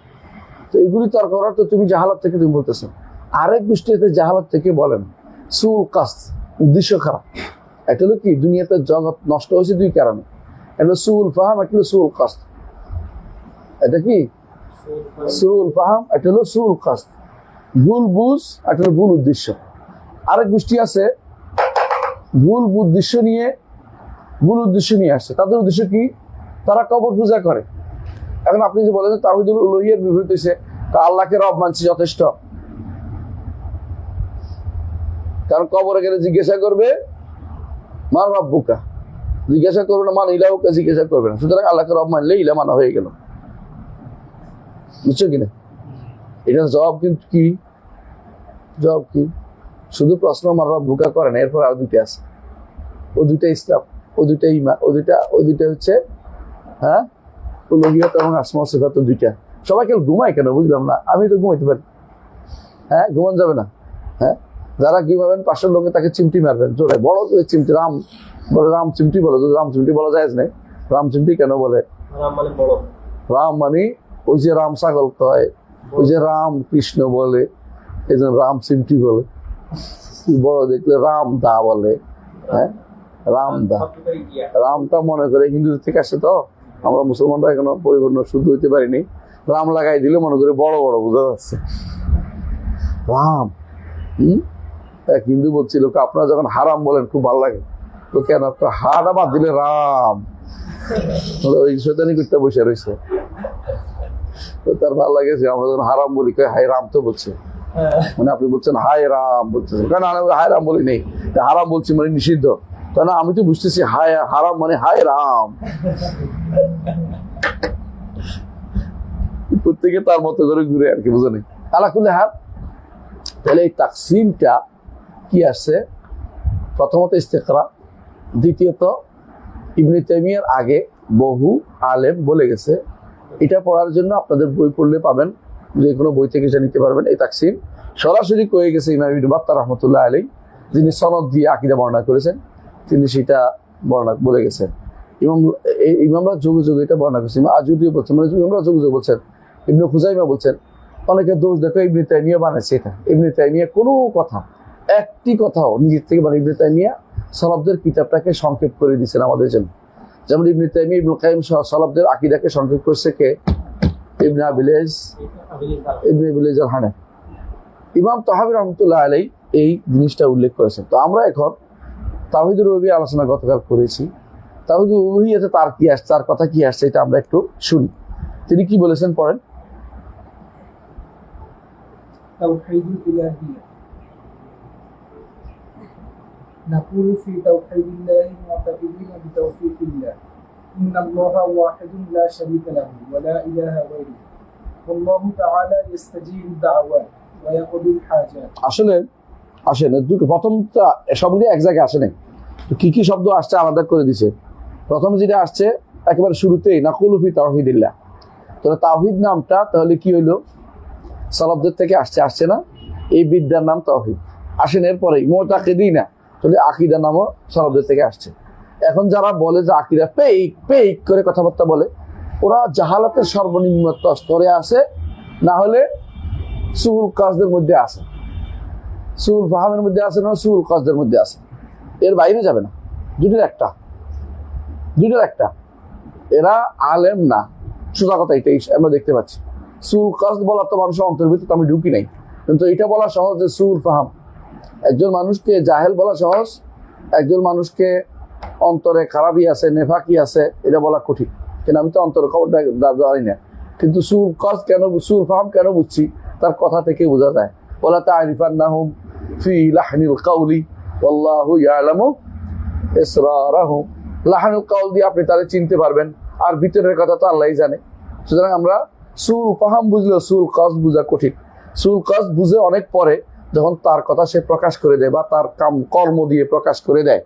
Speaker 1: তো এগুলি তর্ক করার তো তুমি জাহালাত থেকে তুমি বলতেছো। আরেক দৃষ্টিতে জাহালাত থেকে বলেন সুল কাস্ত, উদ্দেশ্য খারাপ। একটা হলো কি, দুনিয়াতে জগৎ নষ্ট হয়েছে 2 কারণে, একটা হলো সুল ফাহাম, একটা হলো সুল কাস্ত। এটা কি সুল ফাহাম, একটা হলো সুল কাসদ, ভুল বুঝ, একটা হলো ভুল উদ্দেশ্য। আরেক গোষ্ঠী আছে ভুল উদ্দেশ্য নিয়ে আসছে। তাদের উদ্দেশ্য কি? তারা কবর পূজা করে। এখন আপনি যে বলেন তাওহীদুল উলুহিয়ার বিপরীত হইছে, তা আল্লাহকে রব মানছি যথেষ্ট। কারণ কবরে গেলে জিজ্ঞাসা করবে মান রাব্বুকা, জিজ্ঞাসা করবে না মান ইলাহুকা, জিজ্ঞাসা করবে না। সুতরাং আল্লাহকে রব মানলে ইলা মানা হয়ে গেল। বুঝছো কিনা? এটার জবাব কিন্তু কি? জবাব কি? শুধু প্রশ্ন মান রাব্বুকা করে না, এরপর আর দুইটা আছে। ও দুইটা ইসলাম, ও দুইটা ঈমান, ও দুইটা হচ্ছে হ্যাঁ উলুহিয়াত এবং আসমা ওয়া সিফাত, দুইটা। সবাই কেউ ঘুমায় কেন বুঝলাম না? আমি তো ঘুমাইতে পারি। হ্যাঁ, ঘুমান যাবে না? হ্যাঁ, যারা ঘুমাবেন পাশের লোকে তাকে চিমটি মারবেন জোরে, বড় করে চিমটি। রাম বলে, রাম চিমটি বলে, যদি রাম চিমটি বলা যায় না, রাম চিমটি কেন বলে? রাম মানে ওই যে রাম ছাগল কয়, ওই যে রাম কৃষ্ণ বলে, এই জন্য রাম চিমটি বলে। বড় দেখলে রাম দা বলে। হ্যাঁ, রাম দা, রামটা মনে করে হিন্দুদের থেকে আসে, তো আমরা মুসলমানরা এখনো পরিপূর্ণ শুদ্ধ হইতে পারিনি। রাম লাগাই দিলে মনে করে বড় বড় বোঝা যাচ্ছে রাম। এক হিন্দু বলছিল আপনারা যখন হারাম বলেন খুব ভালো লাগে, তো কেন আপনার হাটা বাদ দিলে রাম, ওই শয়তানি করতে বসে রয়েছে। তো তার ভালো লাগেছে আমরা যখন হারাম বলি, হাই রাম তো বলছে, মানে আপনি বলছেন হাই রাম বলতেছেন, কেন হাই রাম বলি নেই, হারাম বলছি মানে নিষিদ্ধ। কেন আমি তো বুঝতেছি হাই হারাম মানে হাই রাম। প্রত্যেকে তার মতো করে ঘুরে আর কি, বুঝে নেই। আলাকুল্লি হাল, তাহলে এই তাকসিমটা কি আসছে? প্রথমত ইস্তেকরা, দ্বিতীয়ত ইবনে তাইমিয়ার আগে বহু আলেম বলে গেছে। এটা পড়ার জন্য আপনাদের বই পড়লে পাবেন, যে কোনো বই থেকে এটা নিতে পারবেন। এই তাকসিম সরাসরি কয়ে গেছে ইমাম ইবনে বাত্তার রহমতুল্লাহ আলাইহি, যিনি সনদ দিয়ে আকীদা বর্ণনা করেছেন, তিনি সেটা বলে গেছেন। ইমামরা যুগে যুগে এটা বর্ণনা করেছেন। আজুরিও বলছেন, মানে ইমামরা যুগে যুগে বলছেন। ইবনে খুজাইমা বলছেন, অনেকে দোষ দেখো ইবনে তাইমিয়া বানাইছে এটা। ইবনে তাইমিয়া কোনো কথা, একটি কথাও নিজের থেকে মানে ইবনে তাইমিয়া সালাফদের কিতাবটাকে সংক্ষেপ করে দিয়েছেন আমাদের জন্য। যেমন ইবনে তাইমিয়া ইবনুল কাইয়িম সালাফদের আকীদাকে সংক্ষেপ করছে কে? ইবনে আবিলাইজ আল হানাফি। ইমাম তাহাবী রহমতুল্লাহ আলাইহি এই জিনিসটা উল্লেখ করেছেন। তো আমরা এখন তাওহীদুল রুবুবিয়্যাহ আলোচনা গতকাল করেছি। তাওহীদুল উলুহিয়্যাতে তার কি আসছে, তার কথা কি আসছে, এটা আমরা একটু শুনি। তিনি কি বলেছেন পড়েন।
Speaker 2: তাওহীদুল ইলাহিয়্যাহ নাকুলু ফি তাওহীদিল্লাহি মুতাকিদিনা বিতাওফীকিল্লাহ ইন্নাল্লাহা ওয়াহিদুন লা শারীকা লাহু ওয়া লা ইলাহা গায়রুহু ওয়াল্লাহু তাআলা ইস্তাজীবু দাওয়াত ওয়া ইয়াকদিল হাজাত। আসলে
Speaker 1: আসেন দুটো, প্রথমটা সবগুলো এক জায়গায় আসে নাই, তো কি কি শব্দ আসছে আলাদা করে দিছে। প্রথমে যেটা আসছে একেবারে শুরুতেই নাকুলু ফি তাওহীদিল্লাহ, তাহলে তাওহীদ নামটা তাহলে কি হইলো? সালাফদের থেকে আসছে না? এই বিদ্যার নাম তাওহীদ। আসেন এরপরেই মুতাকিদিনা, তাহলে আকীদার নামও সালাফদের থেকে আসছে। এখন যারা বলে যে আকীদা পেইক করে কথাবার্তা বলে, ওরা জাহালাতের সর্বনিম্ন স্তরে আছে, না হলে সুহুল কাজদের মধ্যে আছে, সুহুল ফাহামের মধ্যে আছে, না সুহুল কাজদের মধ্যে আছে, এর বাইরে যাবে না। দুটোর একটা। এরা আলেম না, সোজা কথা এটাই আমরা দেখতে পাচ্ছি। সুহুল কাজ বলার তো মানুষের অন্তর্ভুক্ত, আমি ঢুকি নাই, কিন্তু এটা বলা সহজ যে সুহুল ফাহাম। একজন মানুষকে জাহেল বলা সহজ, একজন মানুষকে অন্তরে খারাপই আছে, নেফাকি আছে, এটা বলা কঠিন। কিন্তু আমি তো অন্তরে খবরটা জানি না, কিন্তু সুহুল কাজ কেন, সুহুল ফাহাম কেন বুঝছি, তার কথা থেকে বোঝা যায়। ওয়ালা তা'রিফান্নাহুম ফি লাহনিল কাউলি ওয়াল্লাহু ইয়ালামু ইসরারাহুম। লাহনুল কাউল দিয়ে আপনি তাহলে চিনতে পারবেন, আর ভিতরের কথা তো আল্লাহই জানে। সুতরাং আমরা সুহুল ফাহাম বুঝলেও সুহুল কাজ বোঝা কঠিন। সুহুল কাজ বুঝে অনেক পরে যখন তার কথা সে প্রকাশ করে দেয়, বা তার কর্ম দিয়ে প্রকাশ করে দেয়,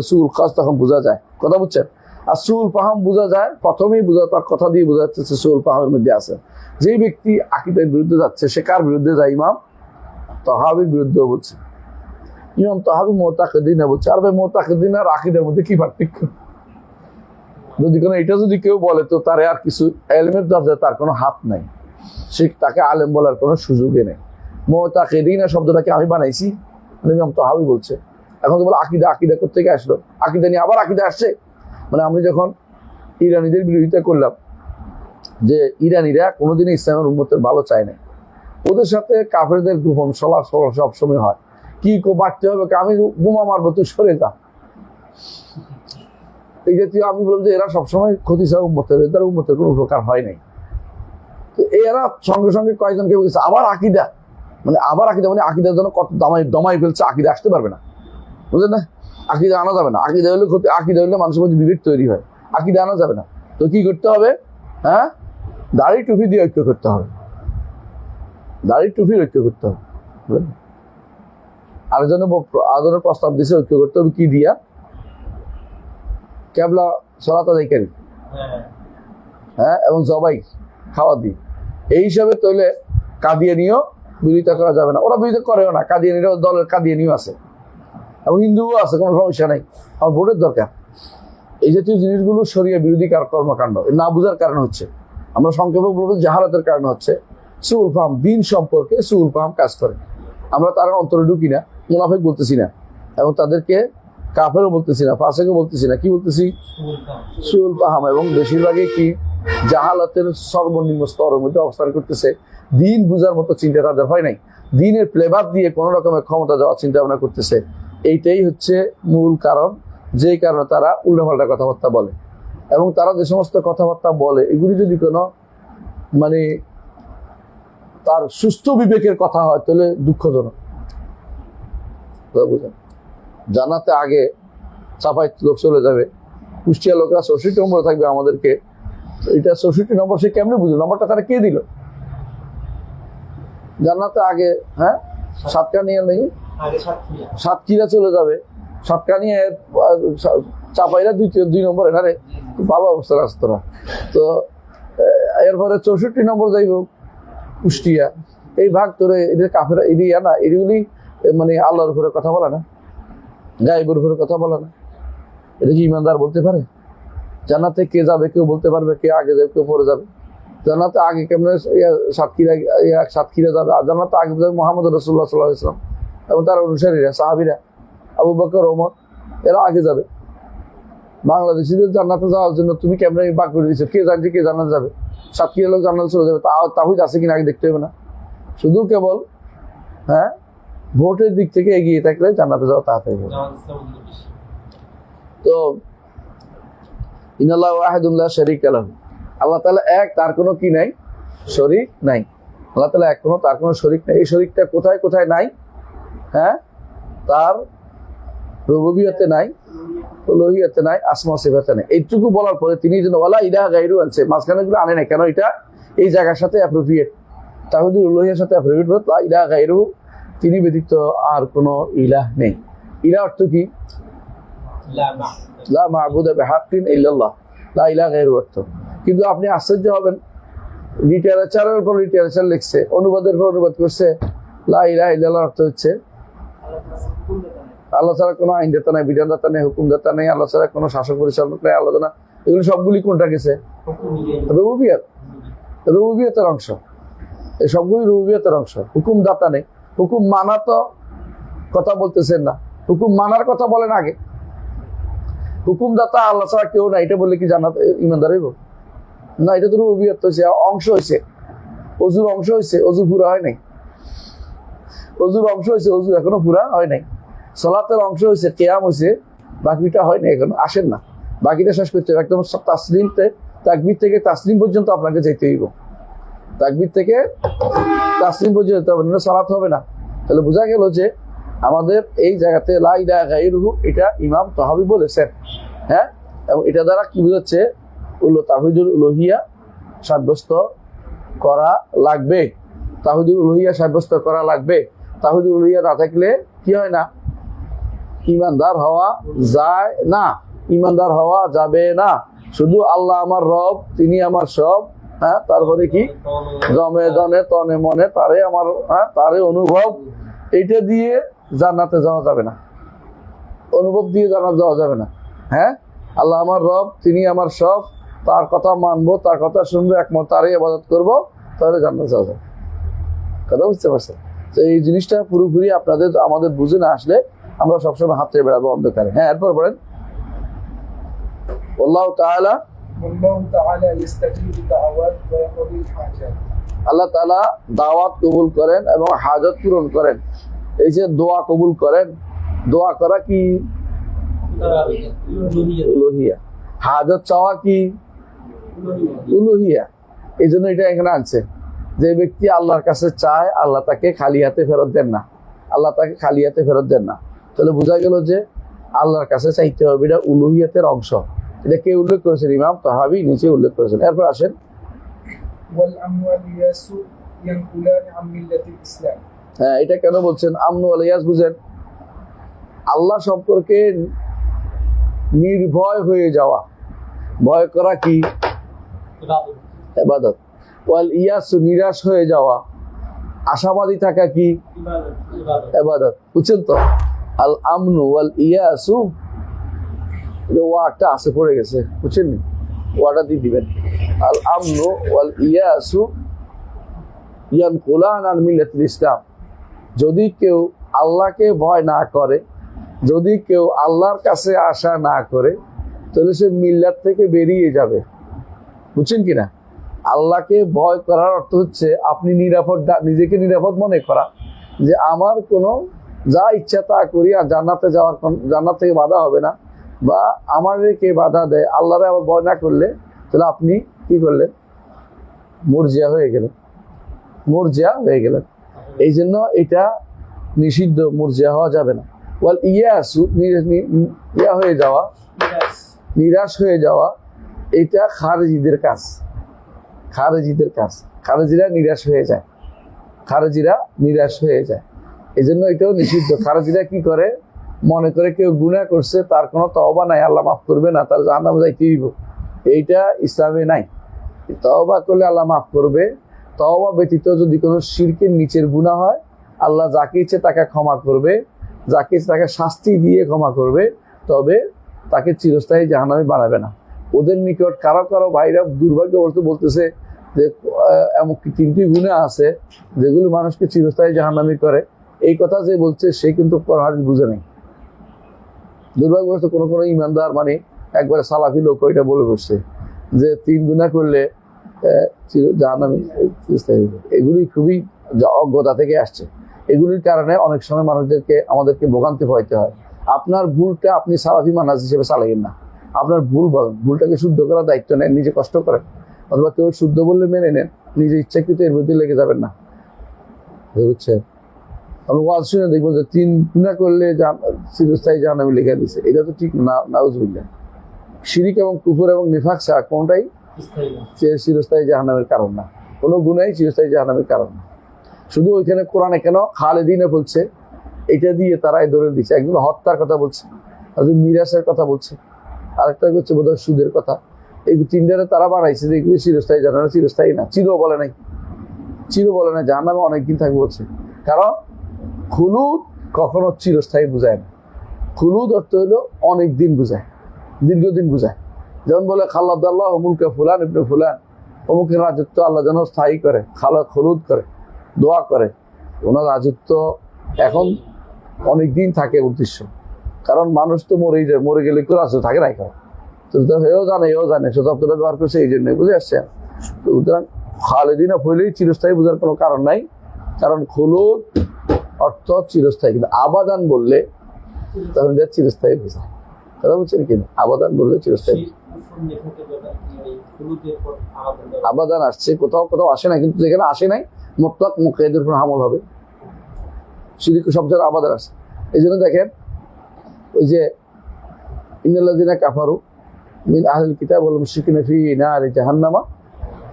Speaker 1: সুহুল কাজ তখন বোঝা যায়। কথা বুঝছেন? আর সুহুল ফাহাম বোঝা যায় প্রথমেই তার কথা দিয়ে বোঝা যাচ্ছে সুহুল ফাহামের মধ্যে আছে। যেই ব্যক্তি আকীদার বিরুদ্ধে যাচ্ছে, সে কার বিরুদ্ধে যায়? ইমাম তাহাবীর বিরুদ্ধেও বলছে। ইমাম তাহাবী মুতাকিদিনা বলছে। আর ভাই মুতাকিদিন আর আকীদার মধ্যে কি পার্থক্য? যদি কেউ বলে, তো তার আর কিছু ইলমের দরজায় তার কোনো হাত নাই, সে তাকে আলেম বলার কোনো সুযোগই নেই। মুতাকিদিনা শব্দটাকে আমি বানাইছি, ইমাম তাহাবী বলছে। এখন তো বলে আকিদা করতে গিয়ে আসলো, আকিদা নিয়ে আবার আকিদা আসছে। মানে আমি যখন ইরানিদের বিরোধিতা করলাম, যে ইরানিরা কোনোদিনই ইসলামের উম্মতের ভালো চায় না, ওদের সাথে কাফেরদের গোপন সভা সবসময় হয়, কি মারতে হবে, আমি বোমা মারবো, তুই সরে যা, এই জাতীয়। আমি বললাম যে এরা সবসময় ক্ষতি চায় উম্মতের, এদের উম্মতের কোনো উপকার হয় নাই। তো এরা সঙ্গে সঙ্গে কয়েকজনকে বলছে আবার আকিদা, মানে আকিদার জন্য কত দমাই ফেলছে, আকিদা আসতে পারবে না, বুঝলেন না, আকিদা আনা যাবে না, আকিদা হলে ক্ষতি, আকিদা হলে মানুষের মধ্যে বিবেক তৈরি হয়, আকিদা আনা যাবে না। তো কি করতে হবে, হ্যাঁ, দাড়ি টুপি দিয়ে ঐক্য করতে হবে, দাড়ি টুপির ঐক্য করতে হবে। আরেকজনের প্রস্তাব দিছে ঐক্য করতে হবে কি দিয়া, কেবলা সলাত আদায়কারী, হ্যাঁ, এবং জবাই খাওয়া দিই, এই হিসাবে তৈলে কাদিয়ানিও বিরোধিতা করা যাবে না, ওরা বিরোধিতা করেও না, কাদিয়ানিরা দলের কাদিয়ানিও আছে এবং হিন্দুও আছে, কোনো সমস্যা নাই, আমার ভোটের দরকার। এই জাতীয় জিনিসগুলো শরিয়া বিরোধী কর্মকাণ্ড, না বুঝার কারণ হচ্ছে, আমরা সংক্ষেপে বলবো জাহালাতের কারণ হচ্ছে সুল ফাহাম, দিন সম্পর্কে সুল ফাহাম কাজ করে। আমরা তার অন্তরে ঢুকি না, মুনাফিক বলতেছি না, এবং তাদেরকে কাফেরও বলতেছি না, ফাসেকও বলতেছি না, কি বলতেছি, সুল ফাহাম। এবং বেশিরভাগই কি জাহালাতের সর্বনিম্ন স্তরের মধ্যে অবস্থান করতেছে, দিন বুঝার মতো চিন্তা তাদের হয় নাই, দিনের প্লেবার দিয়ে কোনো রকমের ক্ষমতা দেওয়ার চিন্তা ভাবনা করতেছে। এইটাই হচ্ছে মূল কারণ, যেই কারণে তারা উল্টাপাল্টা কথাবার্তা বলে। এবং তারা যে সমস্ত কথাবার্তা বলে এগুলি যদি কোনো মানে তার সুস্থ বিবেকের কথা হয় তাহলে দুঃখজনক। বুঝেন, জানাতে আগে চাপাই লোক চলে যাবে, কুষ্টিয়া লোকরা 64 নম্বর থাকবে আমাদেরকে, এটা 64 নম্বর সে কেমনে বুঝলো, নম্বরটা তারা কে দিল, জান্নাতে আগে, হ্যাঁ, সাতকানিয়া নেই, সাতক্ষীরা চলে যাবে, সাতকানিয়া চাপাইরা 2 নম্বর, এখানে ভালো অবস্থা রাস্তারা। তো এরপরে 64 নম্বর যাইব কুষ্টিয়া, এই ভাগ তোরে এদের কাফেরা এরিয়া না, এগুলি মানে আল্লাহর উপরে কথা বলে না, গায়েবের উপরে কথা বলে না, এটা কি ইমানদার বলতে পারে? জান্নাতে কে যাবে কেউ বলতে পারবে, কে আগে যাবে কেউ পরে যাবে? জান্নাতে আগে কেমনে সাতক্ষীরা যাবে, আর জান্নাতে আগে যাবে মুহাম্মদ রাসূলুল্লাহ সাল্লাল্লাহু আলাইহি ওয়াসাল্লাম এবং তার অনুসারীরা, সাহাবীরা, আবু বকর, ওমর, এরা আগে যাবে। বাংলাদেশিদের জান্নাতে যাওয়ার জন্য তুমি কেমনে বাক করে দিচ্ছ, কে জানছে কে জান্নাতে যাবে? সাতক্ষীরা লোক জান্নাতে চলে যাবে, তাহিদ আছে কিনা আগে দেখতে হবে না? শুধু কেবল, হ্যাঁ, ভোটের দিক থেকে এগিয়ে থাকলে জান্নাতে যাওয়া তাড়াতাড়ি হবে। তো ইন্নাল্লাহু ওয়াহিদুন লা শারীকা লাহু, আল্লাহ তাআলা এক, তার কোনো কি নাই, শরীক নাই। আল্লাহ তাআলা এক, তার কোনো শরীক নাই। এই শরীকটা কোথায় কোথায় নাই? হ্যাঁ, তার রুবুবিয়তে নাই, উলুহিয়তে নাই, আসমা সিফাতে নাই। এইটুকু বলার পরে তিনি যেন ওয়ালা ইলাহা গায়রু আনছে, মাঝখানে গুলো আনে নাই কেন? এটা এই জায়গার সাথে অ্যাপ্রোপ্রিয়েট, তাওহীদুল উলুহিয়ার সাথে অ্যাপ্রোপ্রিয়েট। লা ইলাহা গায়রু, তিনি ব্যতীত আর কোনো ইলাহ নেই। ইলাহ অর্থ কি? লা মা'বুদা বিহাক্কিন ইল্লাল্লাহ, লা ইলাহা গায়রু অর্থ। কিন্তু আপনি আশ্চর্য হবেন, লিটারেচারের পর লিটারেচার লিখছে, অনুবাদের পর অনুবাদ করছে, লা ইলাহা ইল্লাল্লাহ অর্থ হচ্ছে আল্লাহ ছাড়া কোনো আইনদাতা নাই, বিধানদাতা নেই, হুকুমদাতা নেই, আল্লাহ ছাড়া কোনো শাসক পরিচালক নেই, আল্লাহ না। এগুলো সবগুলি কোনটা গেছে? রুবুবিয়ত, রুবুবিয়তের অংশ। এই সবগুলি রুবুবিয়তের অংশ। হুকুমদাতা নেই, হুকুম মানা তো কথা বলতেছেন না, হুকুম মানার কথা বলেন আগে। হুকুমদাতা আল্লাহ ছাড়া কেউ না, এটা বললে কি জান্নাত ইমানদার হইব? না, এটা তো রুবুবিয়ত হয়েছে, অংশ হয়েছে, অজুর অংশ হয়েছে, অজু পুরা হয় নাই। অজুর অংশ হয়েছে, অজু এখনো পুরা হয় নাই। সালাতের অংশ হয়েছে, কিয়াম হয়েছে, বাকিটা হয় না, এখন আসেন না, বাকিটা শেষ করতে হবে। একদম তাসলিমতে, তাকবীর থেকে তাসলিম পর্যন্ত আপনাকে যেতে হইব, তাকবীর থেকে তাসলিম পর্যন্ত যেতে হবে, না সালাত হবে না। তাহলে বোঝা গেল যে আমাদের এই জায়গাতে লা ইলাহা গায়রুহু, এটা ইমাম তাহাবী বলেছেন, হ্যাঁ, এবং এটা দ্বারা কি বোঝাচ্ছে? তাওহীদুল উলুহিয়া সাব্যস্ত করা লাগবে, তাওহীদুল উলুহিয়া সাব্যস্ত করা লাগবে। তাওহীদুল উলুহিয়া না থাকলে কি হয় না? ইমানদার হওয়া যায় না, ইমানদার হওয়া যাবে না। শুধু আল্লাহ আমার রব, তিনি আমার সব, হ্যাঁ, তারপরে কি জমে জনে তনে মনে তারে আমার, হ্যাঁ, তারে অনুভব, এইটা দিয়ে জান্নাতে যাওয়া যাবে না, অনুভব দিয়ে জান্নাত যাওয়া যাবে না। হ্যাঁ, আল্লাহ আমার রব, তিনি আমার সব, তার কথা মানবো, তার কথা শুনবো, একমত তারই ইবাদত করবো, তাহলে জান্নাত যাওয়া যাবে। কথা বুঝতে পারছেন? তো এই জিনিসটা পুরোপুরি আপনাদের আমাদের বুঝে না আসলে আমরা সবসময় হাতে বেড়াবো অন্ধকারে। হ্যাঁ, এরপর বলেন আল্লাহ তাআলা
Speaker 2: والله تعالى يستجيب الدعوات ويقضي الحاجات.
Speaker 1: আল্লাহ তাআলা দাওয়াত কবুল করেন এবং হাজত পূরণ করেন। এই যে দোয়া কবুল করেন, দোয়া করা কি উলুহিয়া, হাজত চাওয়া কি উলুহিয়া। এই জন্য এটা এখানে আনছে, যে ব্যক্তি আল্লাহর কাছে চায় আল্লাহ তাকে খালি হাতে ফেরত দেন না, আল্লাহ তাকে খালি হাতে ফেরত দেন না। তাহলে বোঝা গেল যে আল্লাহর কাছে চাইতে হবে, এটা উলুহিয়াতের অংশ। এটা কে উল্লেখ করেছেন? ইমাম তাহাবি নিচে উল্লেখ করেছেন। এরপর আসেন,
Speaker 2: والأموال يسوء ينقلان عن ملة الإسلام.
Speaker 1: হ্যাঁ, এটা কেন বলছেন? আমনু ওয়াল ইয়াস বুঝেন, আল্লাহ সম্পর্কে নির্ভয় হয়ে যাওয়া, ভয় করা কি ইবাদত। ওয়াল ইয়াস নিরাশ হয়ে যাওয়া, আশাবাদী থাকা কি ইবাদত। বুঝছেন তো? আল আমনু ওয়াল ইয়াসু, ওয়াটা আছে পড়ে গেছে, বুঝছেন নি? ওয়াটা দিয়ে দিবেন। আল আমনু ওয়াল ইয়াসু ইয়ানকুলান আন মিল্লাতিল ইসলাম। যদি কেউ আল্লাহকে ভয় না করে, যদি কেউ আল্লাহর কাছে আশা না করে, তাহলে সে মিল্লাত থেকে বেরিয়ে যাবে। বুঝছেন কিনা? আল্লাহকে ভয় করার অর্থ হচ্ছে আপনি নিরাপদ, নিজেকে নিরাপদ মনে করা, যে আমার কোনো যা ইচ্ছা তা করি, আর জান্নাতে যাওয়ার জান্নাত থেকে বাধা হবে না, বা আমাদেরকে বাধা দেয়, আল্লাহরে আবার ভয় না করলে, তাহলে আপনি কি করলেন? মুরজিয়া হয়ে গেলেন, মুরজিয়া হয়ে গেলেন। এই জন্য এটা নিষিদ্ধ, মুরজিয়া হওয়া যাবে না। ওয়াল ইয়াসু ইয়া হয়ে যাওয়া, নিরাশ হয়ে যাওয়া, এটা খারেজিদের কাজ, খারেজিদের কাজ। খারেজিরা নিরাশ হয়ে যায়, খারেজিরা নিরাশ হয়ে যায়। এই জন্য এটাও নিষিদ্ধ। খারেজিরা কি করে? মনে করে কেউ গুনাহ করছে, তার কোনো তওবা নাই, আল্লাহ মাফ করবে না, তার জাহান্নামে যাইতে দিব। এইটা ইসলামে নাই। তওবা করলে আল্লাহ মাফ করবে। তওবা ব্যতীত যদি কোনো শিরকের নিচের গুনাহ হয়, আল্লাহ যাকে ইচ্ছে তাকে ক্ষমা করবে, যাকে ইচ্ছে তাকে শাস্তি দিয়ে ক্ষমা করবে, তবে তাকে চিরস্থায়ী জাহান্নামে বানাবে না। ওদের নিকট কারো কারো ভাইরা দুর্ভাগ্যবশত বলতেছে যে এমনকি 3টি গুনাহ আছে যেগুলো মানুষকে চিরস্থায়ী জাহান্নামী করে। এই কথা যে বলছে সে কিন্তু কোরআন হাদিস বুঝে নেই। দুর্ভাগ্যবশত কোনো কোনো ইমানদার, মানে একবারে সালাফি লোক এটা বলে বসছে যে 3 গুনাহ করলে জাহান্নামী চিরস্থায়ী। এগুলি খুবই অজ্ঞতা থেকে আসছে। এগুলির কারণে অনেক সময় মানুষদেরকে, আমাদেরকে ভোগান্তি হইতে হয়। আপনার ভুলটা আপনি সালাফি মানহাজ হিসেবে চালাইয়েন না। আপনার ভুল বলেন, ভুলটাকে শুদ্ধ করার দায়িত্ব নেন, নিজে কষ্ট করেন, অথবা কেউ শুদ্ধ বললে মেনে নেন, নিজে ইচ্ছাকৃত এর মধ্যে লেগে যাবেন না। বুঝছেন? আমি ওয়াজ শুনে দেখবো যে 3 গুনাহ করলে চিরস্থায়ী জাহান্নামে লিখে দিচ্ছে। এটা তো ঠিক না, নাউজুবিল্লাহ। শিরিক এবং কুফর এবং নিফাক ছাড়া কোনটাই চিরস্থায়ী জাহান্নামের কারণ না। কোনো গুনাহই চিরস্থায়ী জাহান্নামের কারণ না। শুধু ওইখানে কোরআনে কেন খালেদিনে বলছে, এটা দিয়ে তারাই ধরে দিচ্ছে। একজন হত্যার কথা বলছে, একজন মিরাসের কথা বলছে, আরেকটা হচ্ছে বোধহয় সুদের কথা। এই 3টারে তারা বানাইছে যে এগুলি চিরস্থায়ী জাহান্নামে, চিরস্থায়ী না। চির বলে নাই, চির বলে না, জাহান্নামে অনেকদিন থাকবে বলছে। কারণ খুলুদ কখনো চিরস্থায়ী বুঝায় না। খুলুদ অর্থ হলো অনেক দিন বুঝায়, দীর্ঘদিন বুঝায়। যেমন বলে খাল্লাদাল্লাহু মুলকা ফুলান ইবনে ফুলান, অমুকের রাজত্ব আল্লাহ যেন স্থায়ী করে, খুলুদ করে, দোয়া করে ওনার রাজত্ব এখন অনেক দিন থাকে উদ্দেশ্য। কারণ মানুষ তো মরেই যায়, মরে গেলে কেউ রাজত্ব থাকে না এখানে। তো এও জানে শতাব্দীটা ব্যবহার করছে, এই জন্য বুঝে আসছে। তো সুতরাং খালেদিনা হইলেই চিরস্থায়ী বোঝার কোনো কারণ নাই, কারণ খুলুদ অর্থ চিরস্থায়ী। কিন্তু আবাদান বললে তখন এটা চিরস্থায়ী বোঝায়। কথা বুঝছেন কি? আবাদান বললে চিরস্থায়ী। আবাদান আসছে কোথাও কোথাও আসে না, কিন্তু যেখানে আসে নাই মুতলাক মুকাইদের উপর আমল হবে। শিরিক শব্দের আবাদান আসছে। এই জন্য দেখেন ওই যে ইন্নাল্লাযিনা কাফারু মিন আহলিল কিতাব ওয়াল মুশরিকিনা ফি নারি জাহান্নামা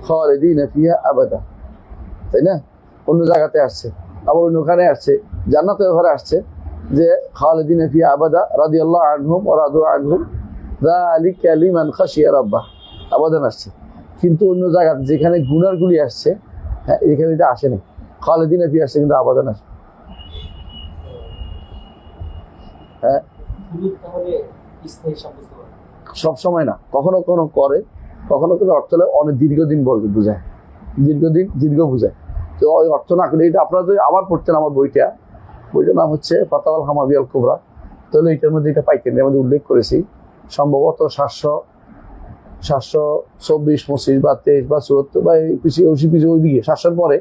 Speaker 1: খালিদিনা ফিহা আবাদা, তাই না? অন্য জায়গাতে আসছে, আবার অন্যখানে আসছে, জান্নাতের ঘরে আসছে যে খালিদিনা ফিহা আবাদা রাদিয়াল্লাহু আনহুম ওয়া রাদু আনহুম যালিকা লিমান খাশিয়া রাব্বাহ, আবাদান আসছে। কিন্তু অন্য জায়গাতে যেখানে গুনাহগুলি আসছে, হ্যাঁ, এখানে এটা আসে না। খালিদিনা ফিহা আসছে, কিন্তু আবাদান আসে। হ্যাঁ, সব সময় না, কখনো কখনো করে, কখনো কোনো অর্থ হলে অনেক দীর্ঘদিন বলবে, বুঝায়, দীর্ঘ বুঝায়। তো ওই অর্থ না করে এটা আপনারা যদি আবার পড়তেন আমার বইটার নাম হচ্ছে ফাতাওয়াল হামাবিয়াল কুবরা, তাহলে এটার মধ্যে এটা পাইতেন। এর মধ্যে উল্লেখ করেছি সম্ভবত 724, 25 বা 23 বা 74 বা পিছিয়ে ওইদিকে 700 পরে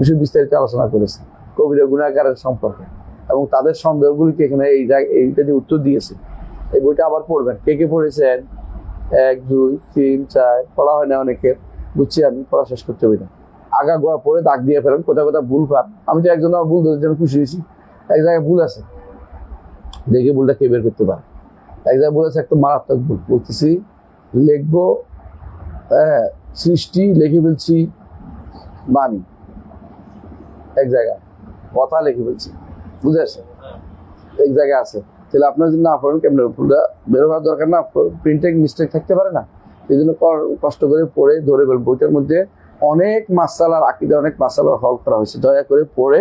Speaker 1: বিষয়ে বিস্তারিত আলোচনা করেছে কবিরা গুনাহগারের সম্পর্কে এবং তাদের সন্দেহগুলিকে এখানে এইটা দিয়ে উত্তর দিয়েছে। এই বইটা আবার পড়বেন। কে কে পড়েছেন? 1, 2, 3, 4 পড়া হয় না অনেকের, বুঝছি আমি, পড়া শেষ করতে হবে না। আগা গোড়া পড়ে দাগ দিয়ে ফেলেন, কোথাও কোথাও ভুল পান। আমি তো একজন ভুল ধরেছি, আমি খুশি হয়েছি। এক জায়গায় ভুল আছে, দেখে ভুলটা কে বের করতে পারে। এক জায়গায় ভুল আছে, একটা মারাত্মক ভুল বলতেছি, লিখবো সৃষ্টি, লিখে ফেলছি বাণী। এক জায়গায় কথা লিখে ফেলছি, বুঝে আসছে? এক জায়গায় আছে, তাহলে আপনার যদি না পড়েন কেমন ভুলটা বের হওয়ার দরকার না? প্রিন্টিং মিস্টেক থাকতে পারে না? এই জন্য কষ্ট করে পড়ে ধরে ফেলবো। বইটার মধ্যে অনেক মাসালার আকিদা, অনেক মাসালার হল করা হয়েছে। দয়া করে পড়ে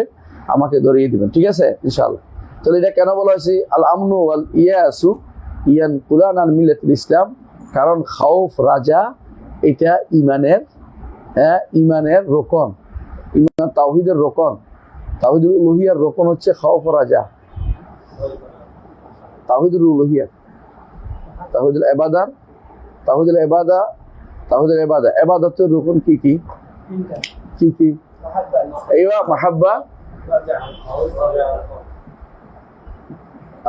Speaker 1: আমাকে ধরিয়ে দিবেন, ঠিক আছে? ইনশাআল্লাহ। তাহলে এটা কেন বলা হয়েছে আল আমনু ওয়াল ইয়াসু ইয়ানকুলান আন মিল্লাতিল ইসলাম? কারণ খাউফ, রাজা, এটা ইমানের রোকন, ইমান তাওহীদের রোকন। তাওহীদুল উলুহিয়ার রোকন হচ্ছে খাউফ, রাজা। তাওহীদুল উলুহিয়া, তাওহীদুল ইবাদা, তাওহীদুল ইবাদা, ইবাদতের রোকন কি কি? আইওয়া, মাহাব্বা,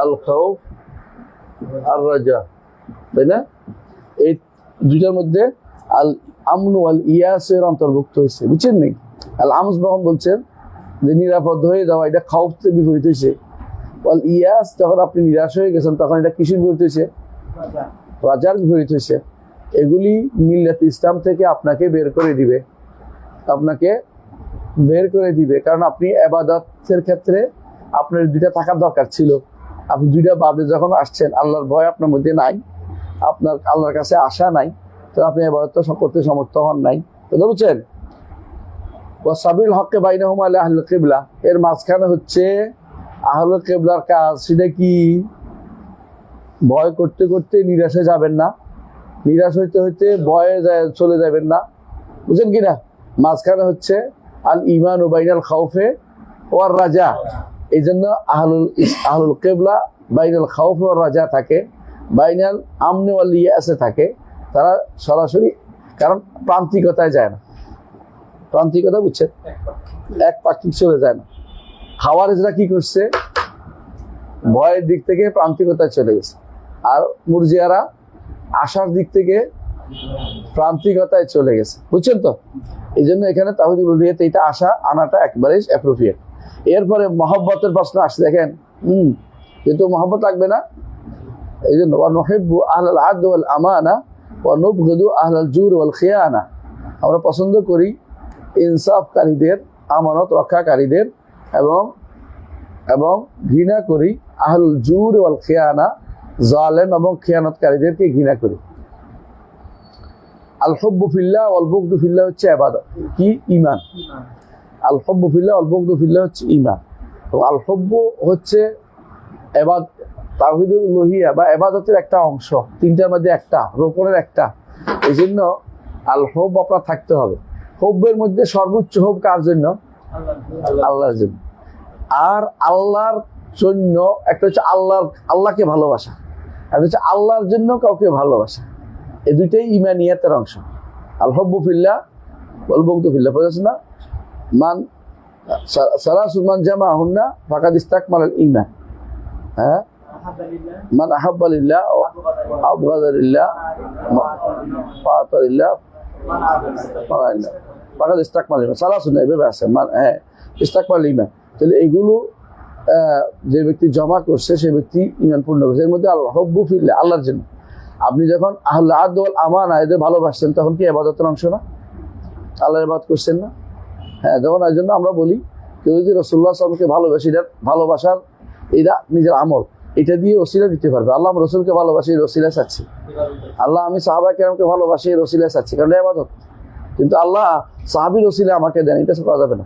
Speaker 1: আল খাউফ, আর রাজা, তাই না? এই দুইটার মধ্যে আল আমনু ওয়াল ইয়াসের অন্তর্ভুক্ত হয়েছে, বুঝছেন নাকি? আল আমস যখন বলছেন যে নিরাপদ হয়ে যাওয়া, এটা খাউফের বিপরীত হয়েছে। ওয়াল ইয়াস, যখন আপনি নিরাশ হয়ে গেছেন, তখন এটা কিসের বিপরীত হয়েছে? রাজার বিপরীত হয়েছে। এগুলি মিল্লাত ইসলাম থেকে আপনাকে বের করে দিবে, কারণ আপনি ইবাদতের ক্ষেত্রে আপনার দুইটা থাকার দরকার ছিল। আপনি দুইটা বাদে যখন আসছেন, আল্লাহর ভয় আপনার মধ্যে নাই, আপনার আল্লাহর কাছে আশা নাই, তো আপনি ইবাদত করতে সমর্থ হন নাই। কথা বুঝছেন? ওয়াসাবিল হককে বাইনাহুমা আলা আহলুল কিবলা, এর মাঝখানে হচ্ছে আহলুল কিবলার কাজ। সেটা কি? ভয় করতে করতে নিরাশে যাবেন না, নিরাশ হইতে হইতে ভয়ে চলে যাবেন না, বুঝছেন কিনা? মাঝখানে হচ্ছে আল ইমান ও বাইনাল খাউফে ওয়ার রাজা। এই জন্য আহলুল কিবলা বাইনাল খাউফ ওয়ার রাজা থাকে, বাইনাল আমনে ওয়াল ইয়াসে থাকে। তারা সরাসরি, কারণ প্রান্তিকতায় যায় না। প্রান্তিকতা বুঝছেন? এক পাক্ষিক চলে যায় না। খাওয়ারিজরা কি করছে? ভয়ের দিক থেকে প্রান্তিকতায় চলে গেছে। আর মুরজিয়ারা আশার দিক থেকে প্রান্তিকতায় চলে গেছে, বুঝছেন তো? এই জন্য এখানে তাওহীদুল উলুহিয়াতে এটা আশা আনাটা একবারেই অ্যাপ্রোপ্রিয়েট। এরপরে মহব্বতের প্রশ্ন আসছে, দেখেন। যেহেতু মহব্বত লাগবে না, এই জন্য ওয়া নুহিব্বু আহলাল আদল ওয়াল আমানা ওয়া নুবগিদু আহলাল জুর ওয়াল খিয়ানা, আমরা পছন্দ করি ইনসাফকারীদের, আমানত রক্ষাকারীদের, এবং ঘৃণা করি আহলুল জুর ওয়াল খিয়ানা, জালেম এবং খিয়ানতকারীদেরকে ঘৃণা করি। আল হুব্বু ফিল্লাহ ওয়াল বুগদু ফিল্লাহ হচ্ছে ইবাদত, কি? ঈমান। আল হুব্বু ফিল্লাহ ওয়াল বুগদু ফিল্লাহ হচ্ছে ঈমান। তো আল হুব্বু হচ্ছে তাওহীদুল উলুহিয়া বা ইবাদতের একটা অংশ, তিনটার মধ্যে একটা, রোকনের একটা। এই জন্য আল হুব আপনার থাকতে হবে। হুব্বের মধ্যে সর্বোচ্চ হুব কার জন্য? আল্লাহর জন্য। আর আল্লাহর জন্য একটা হচ্ছে আল্লাহকে ভালোবাসা, আর হচ্ছে আল্লাহর জন্য কাউকে ভালোবাসা। এই দুইটাই ঈমানিয়াতের অংশ। আল হুব্বু ফিল্লাহ ওয়াল বুগদু ফিল্লাহ, বুঝছেন না? সালাসু মান জামাহুন্না ফাকাদ ইস্তাকমালাল ঈমান। হ্যাঁ, মান আহাব্বা লিল্লাহ ওয়া আবগাদা লিল্লাহ ফাআতা লিল্লাহ ফাকাদ ইস্তাকমালাল ঈমান। সালাসু না, এভাবে আছে। হ্যাঁ, ইস্তাকমালাল ঈমান। তাহলে এগুলো যে ব্যক্তি জমা করছে, সে ব্যক্তি ঈমান পূর্ণ করছে। এর মধ্যে আল হুব্বু ফিল্লাহ, আল্লাহর জন্য। আপনি যখন আহলুল আদল ওয়াল আমানা এদের ভালোবাসছেন, তখন কি ইবাদতের অংশ না? আল্লাহর ইবাদত করছেন না? হ্যাঁ, যেমন এই জন্য আমরা বলি, কেউ যদি রাসূলুল্লাহ সাল্লাল্লাহু আলাইহি ওয়াসাল্লামকে ভালোবাসে, এটা ভালোবাসার, এটা নিজের আমল, এটা দিয়ে ওসিলা দিতে পারবে। আল্লাহ রসুলকে ভালোবাসি, এই ওসিলা চাচ্ছি। আল্লাহ আমি সাহাবায়ে কেরামকে ভালোবাসি, এই ওসিলা চাচ্ছি, কারণ এটা ইবাদত। কিন্তু আল্লাহ সাহাবীর ওসিলা আমাকে দেন, এটা পাওয়া যাবে না,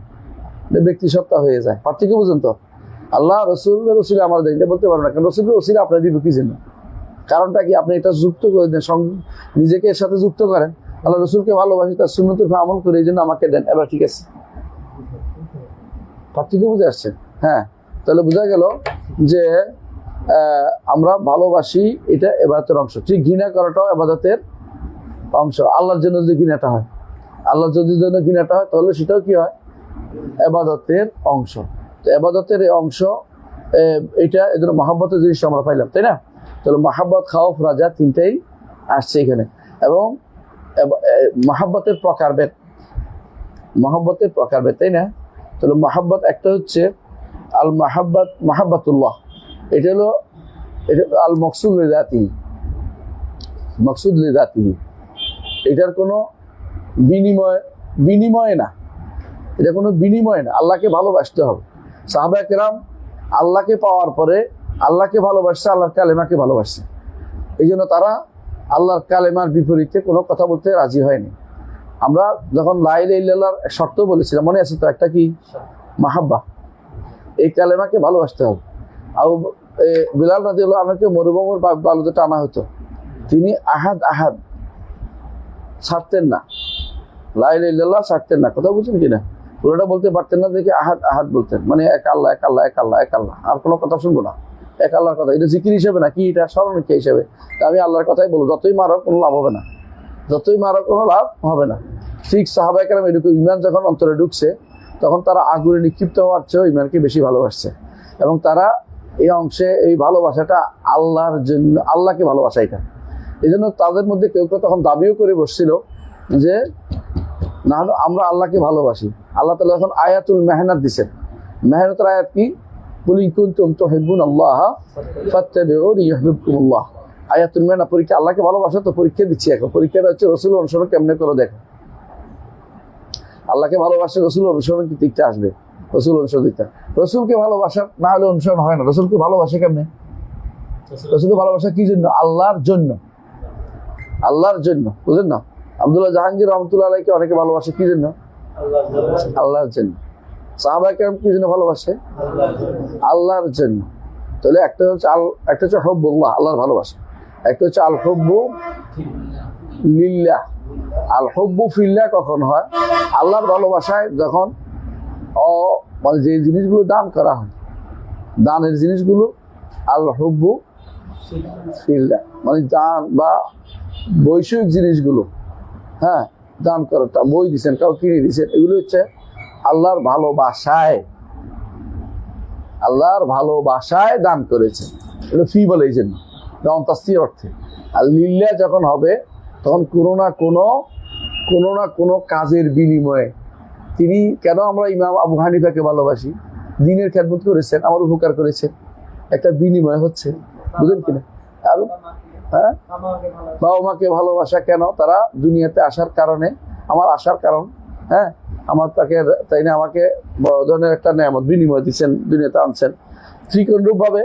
Speaker 1: এটা ব্যক্তি সত্তা হয়ে যায়। পার্থক্য বুঝুন তো? আল্লাহ রসুলের ওসিলা আমার দেন, এটা বলতে পারবেন না, কারণ রসুলের ওসিলা আপনার দিব কি জন্য? কারণটা কি? আপনি এটা যুক্ত করে দেন, নিজেকে এর সাথে যুক্ত করেন। আল্লাহ রসুলকে ভালোবাসি, তার সুন্নতের উপর আমল করে, এই জন্য আমাকে দেন। এবার ঠিক আছে, পার্থক্য বুঝে আসছে? হ্যাঁ, তাহলে বোঝা গেল যে আমরা ভালোবাসি, এটা ইবাদতের অংশ। ঠিক ঘৃণা করাটাও ইবাদতের অংশ। আল্লাহর জন্য যদি কিনাটা হয়, আল্লাহর যদি জন্য কিনাটা হয়, তাহলে সেটাও কি হয়? ইবাদতের অংশ। তো ইবাদতের এই অংশ, এটা এজন্য মহাব্বতের জিনিসটা আমরা পাইলাম, তাই না? তাহলে মহাব্বত, খাউফ, রাজা তিনটাই আসছে এখানে। এবং মহাব্বতের প্রকারভেদ, মহাব্বতের প্রকারভেদ, তাই না? তাহলে মহাব্বত একটা হচ্ছে আল মাহাব্বাত, মাহাব্বাতুল্লাহ, এটা হলো আল মকসুদ লিযাতিহি, মকসুদ লিযাতিহি, এটার কোনো বিনিময় না, এটা কোনো বিনিময় না। আল্লাহকে ভালোবাসতে হবে। সাহাবায়ে কেরাম আল্লাহকে পাওয়ার পরে আল্লাহকে ভালোবাসছে, আল্লাহর কালেমাকে ভালোবাসছে। এই জন্য তারা আল্লাহর কালেমার বিপরীতে কোনো কথা বলতে রাজি হয়নি। আমরা যখন লা ইলাহা ইল্লাল্লাহর শর্ত বলেছিলাম, মনে আছে তো? একটা কি? মাহাব্বা, এই কালেমাকে ভালোবাসতে হবে। আর বিলাল রাদিয়াল্লাহু আনহুকে মরুভূমির বালুতে টানা হতো, তিনি আহাদ আহাদ ছাড়তেন না, লা ইলাহা ইল্লাল্লাহ ছাড়তেন না। কথা বুঝছেন কিনা? পুরোটা বলতে পারতেন না, দেখে আহাদ আহাদ বলতেন, মানে এক আল্লাহ, এক আল্লাহ, এক আল্লাহ, এক আল্লাহ, আর কোনো কথা শুনবো না, এক আল্লাহর কথা। এটা জিকির হিসেবে না, কি এটা স্মরণিকা হিসেবে, আমি আল্লাহর কথাই বলবো, যতই মারো কোনো লাভ হবে না, যতই মারো কোনো লাভ হবে না। ঠিক সাহাবায়ে কেরাম এরকম, ইমান যখন অন্তরে ঢুকছে তখন তারা আগুনে নিক্ষিপ্ত হওয়ার চেয়েও ইমানকে বেশি ভালোবাসছে। এবং তারা এই অংশে, এই ভালোবাসাটা আল্লাহর জন্য, আল্লাহকে ভালোবাসা এটা। এই জন্য তাদের মধ্যে কেউ কেউ তখন দাবিও করে বসছিল যে না, আমরা আল্লাহকে ভালোবাসি। আল্লাহ তাআলা এখন আয়াতুল মেহনত দিচ্ছেন। মেহনতের আয়াত কি? কুল ইন কুনতুম তুহিব্বুনাল্লাহ ফাত্তাবিউনি ইউহিব্বুকুমুল্লাহ। আয়াতুল মেহনত, পরীক্ষা। আল্লাহকে ভালোবাসা তো পরীক্ষা দিচ্ছি এখন। পরীক্ষাটা হচ্ছে রসুল অনুসরণ কেমনে করে দেখো। আল্লাহকে ভালোবাসে, রসুল অনুসরণ কি দিকটা আসবে? রসুল অনুসরণ দিকটা, রসুলকে ভালোবাসা না হলে অনুসরণ হয় না। রসুলকে ভালোবাসে কেমনে? রসুলকে ভালোবাসা কি জন্য? আল্লাহর জন্য, আল্লাহর জন্য, বুঝলেন না? আব্দুল্লাহ জাহাঙ্গীর রহমতুল্লাহ আলাইকে অনেকে ভালোবাসে কি জন্য? আল্লাহর জন্য। সাহাবায়ে কেরাম কি জন্য ভালোবাসে? আল্লাহর জন্য। তাহলে একটা হচ্ছে হুব্বুল্লাহ, আল্লাহর ভালোবাসা। একটা হচ্ছে আল হুব্বু লিল্লাহ। আল হুব্বু ফিল্লাহ কখন হয়? আল্লাহর ভালোবাসায় যখন মানে যে জিনিসগুলো দান করা হয়, দানের জিনিসগুলো, আল হুব্বু ফিল্লাহ, মানে দান বা বৈষয়িক জিনিসগুলো, হ্যাঁ, দান করাটা, বই দিচ্ছেন, কাউ কিনে দিচ্ছেন, এগুলো হচ্ছে আল্লাহর ভালোবাসায়, আল্লাহর ভালোবাসায় দান করেছে। এগুলো ফি বলে এই জন্য, যেমন তাফসীর অর্থে। আর লিল্লাহ যখন হবে তখন কোনো না কোনো কাজের বিনিময়ে। তিনি কেন আমরা ইমাম আবু হানিফাকে ভালোবাসি? দ্বীনের খেদমত করেছেন, আমার উপকার করেছেন, একটা বিনিময় হচ্ছে, বুঝলেন কিনা? আর হ্যাঁ, বাবা মাকে ভালোবাসা কেন? তারা দুনিয়াতে আসার কারণে, আমার আসার কারণ, হ্যাঁ, আমার তাকে, তাই না, আমাকে বড় ধরনের একটা নেয়ামত বিনিময় দিচ্ছেন, দুনিয়াতে আনছেন। ঠিক অনুরূপ ভাবে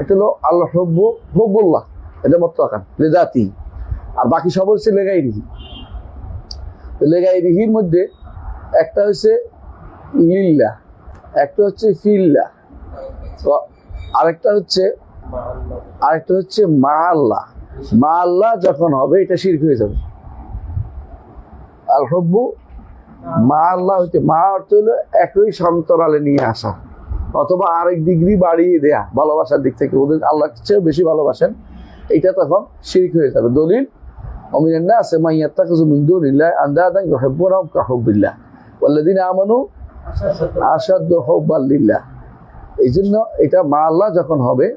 Speaker 1: এটা হলো আল্লাহ হুব্বুল্লাহ, এটা মতলাকান লিযাতি। আর বাকি সব হচ্ছে লেগাইরিহি। লেগাইরিহির মধ্যে একটা হচ্ছে লিল্লাহ, একটা হচ্ছে ফিল্লাহ, আরেকটা হচ্ছে মা আল্লাহ। মা আল্লাহ যখন হবে এটা শিরক হয়ে যাবে। আল হুব্বু মা আল্লাহ হইতে, মা অর্থ হলো একই সন্তরালে নিয়ে আসা, অথবা আরেক ডিগ্রি বাড়িয়ে দেয়া ভালোবাসার দিক থেকে, ওদের আল্লাহর চেয়েও বেশি ভালোবাসেন, এটা তখন শিরক হয়ে যাবে। দলিল ওমিনান নাসি মান ইয়াত্তাখিযু মিন দুনিল্লাহি আনদাদান ইউহিব্বুনাহুম কাহুব্বিল্লাহ ওয়াল্লাযীনা আমানু আশাদ্দু হুব্বান লিল্লাহ। এই জন্য এটা মা আল্লাহ যখন হবে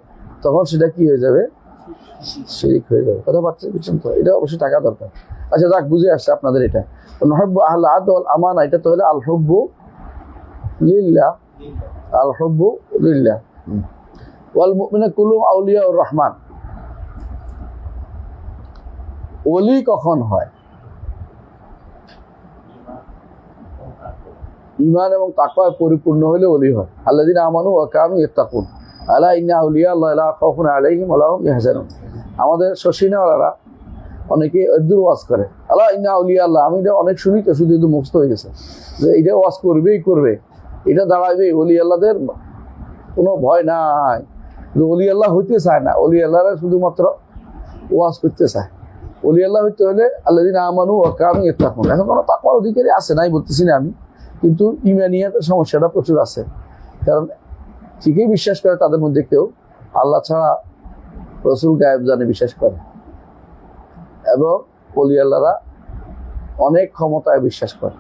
Speaker 1: তখন সেটা কি হয়ে যাবে? শিরক হয়ে যাবে। কথা বুঝছেন তো? এটা অবশ্যই টাকা দরকার। আচ্ছা, যাক, বুঝে আসছে আপনাদের। এটা নুহিব্বু আহলাল আদল ওয়াল আমানা, এটা তো হলো আল হুব্বু লিল্লাহ, আল হুব্বু লিল্লাহ। ওয়াল মুমিনুনা কুল্লুহুম আউলিয়াউর রহমান। ওলি কখন হয়? ঈমান এবং তাকওয়ায় পরিপূর্ণ হলে ওলি হয়। আল্লাযীনা আমানু ওয়া কানু ইয়াত্তাকুন আলা ইন্না আউলিয়াল্লাহি লা খাউফুন আলাইহিম ওয়া লা হুম ইয়াহজানুন। আমাদের শশীনাওয়ালারা অনেকে এদুর ওয়াজ করে, আলা ইন্না আউলিয়াল্লাহ। আমি এটা অনেক শুনি তো, শুধু মুখস্থ হয়ে গেছে যে এটা ওয়াজ করবে, এটা দাঁড়াবে। ওলি আল্লাহদের কোনো ভয় নাই, ওলি আল্লাহ হইতে চায় না। ওলি আল্লাহরা শুধুমাত্র ওয়াজ করতে চায়। ওলি আল্লাহ হইতে হলে আল্লাযীনা আমানু ওয়া কানু ইয়াত্তাকুন। এখন কোনো তাকওয়ার অধিকারী আছে নাই বলতেছি না আমি, কিন্তু ঈমানিয়াতের সমস্যাটা প্রচুর আছে। কারণ ঠিকই বিশ্বাস করে তাদের মধ্যে কেউ আল্লাহ ছাড়া রসুল গায়েব জানে বিশ্বাস করে, এবং ওলি আল্লাহরা অনেক ক্ষমতায় বিশ্বাস করে,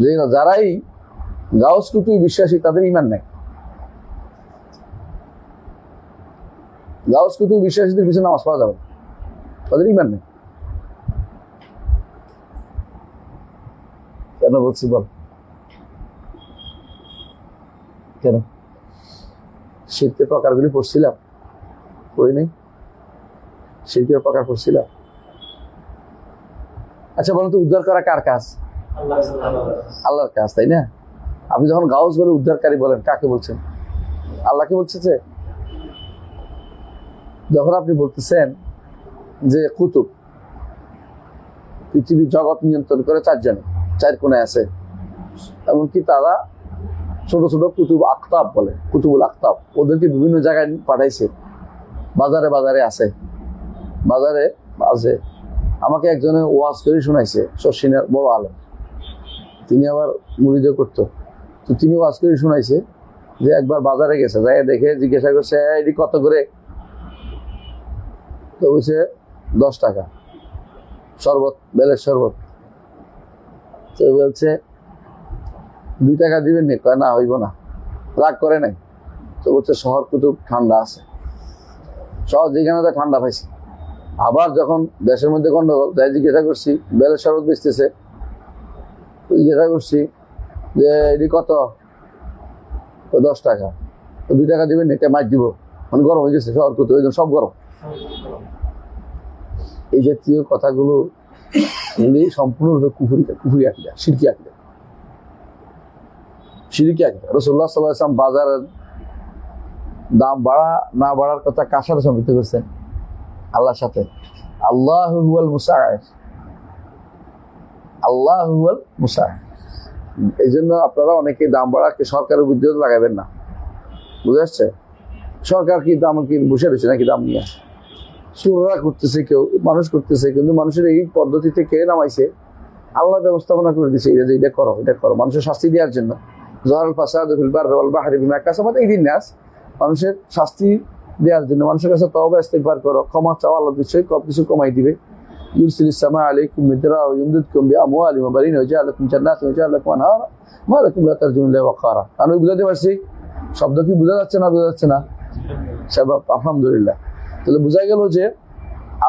Speaker 1: যে যারাই গাউস কুতুব বিশ্বাসী তাদের ঈমান নাই। গাউস কুতুব বিশ্বাসীদের পিছনে নামাজ পড়া যাবে না, তাদের ঈমান নেই। কেন বলছি বল? কেন? শিরকের প্রকারগুলি পড়ছিলাম, পড়ি নাই? শিরকের প্রকার পড়ছিলাম। আচ্ছা বলুন তো, উদ্ধার করা কার কাজ? আল্লাহর কাজ, তাই না? আপনি যখন গাউস বলে উদ্ধারকারী বলেন, কাকে বলছেন? আল্লাহকে বলছে। যখন আপনি বলতেছেন যে কুতুব, পৃথিবী জগৎ নিয়ন্ত্রণ করে 4 জন, 4 কোণে আছে, এমনকি তারা ছোট ছোট কুতুব আখতাব বলে, কুতুবুল আখতাব, ওদেরকে বিভিন্ন জায়গায় পাঠাইছে, বাজারে বাজারে আছে, বাজারে আছে। আমাকে একজনে ওয়াজ করে শোনাইছে, শশিনের বড় আলেম, তিনি আবার মুরিদও করতো। তো তিনি ওয়াজ করে শোনাইছে যে একবার বাজারে গেছে, যাই দেখে জিজ্ঞাসা করছে এটি কত করে? তো বলছে 10 টাকা শরবত, বেলের শরবত। তো বলছে 2 টাকা দিবেন নি? কয় না, হইব না। রাগ করে নাই। তো বলছে শহর কুতুব ঠান্ডা আছে, শহর যেখানে ঠান্ডা পাইছে। আবার যখন দেশের মধ্যে গন্ডগোল, তাই জিজ্ঞাসা করছি, বেলের শরবত বেচতেছে, জিজ্ঞাসা করছি যে এটি কত? 10 টাকা। তো 2 টাকা দিবেন নি? মাছ দিব। মানে গরম হয়ে গেছে, শহর কুতুব সব গরম। এই জাতীয় কথাগুলো সম্পূর্ণরূপে কুফরি আকীদা, শিরকি আকীদা, শিরকি আকীদা। রাসূলুল্লাহ সাল্লাল্লাহু আলাইহি ওয়াসাল্লাম বাজারের দাম বাড়া না বাড়ার কথা কার সাথে সম্পৃক্ত করছেন? আল্লাহর সাথে। আল্লাহু হুয়াল মুসাইর, আল্লাহু হুয়াল মুসাইর। এই জন্য আপনারা অনেকে দাম বাড়াকে সরকারের বিরুদ্ধে লাগাবেন না, বুঝে আসছে? সরকার কি দাম কি বসে রয়েছে নাকি? দাম নিয়ে সুরা করতেছে, কেউ মানুষ করতেছে, কিন্তু মানুষের এই পদ্ধতিতে কে নামাইছে? আল্লাহ ব্যবস্থাপনা করে দিচ্ছে, এটা করো, এটা করো, মানুষের শাস্তি দেওয়ার জন্য। জহরুল ফাসাদু ফিল বাররি ওয়াল বাহরি বিমা কাসাবাত আইদিন নাস, মানুষের শাস্তি দেওয়ার জন্য। মানুষের কাছে তওবা ইস্তিগফার করো, ক্ষমা চাও, আল্লাহ নিশ্চয়ই কিছু কমাই দিবে। ইউরসিলিস সামা আলাইকুম মিদরা ওয়া ইউমদিদকুম বিআমওয়ালিন ওয়া বানিন ওয়া জাআলা লাকুম জান্নাতিন ওয়া জাআলা লাকুম আনহারা মা লাকুম লা তারজুনা লিল্লাহি ওয়াকারা। আমি বুঝাতে পারছি? শব্দ কি বোঝা যাচ্ছে না? বোঝা যাচ্ছে না? সাবাব, আলহামদুলিল্লাহ। তাহলে বোঝা গেল যে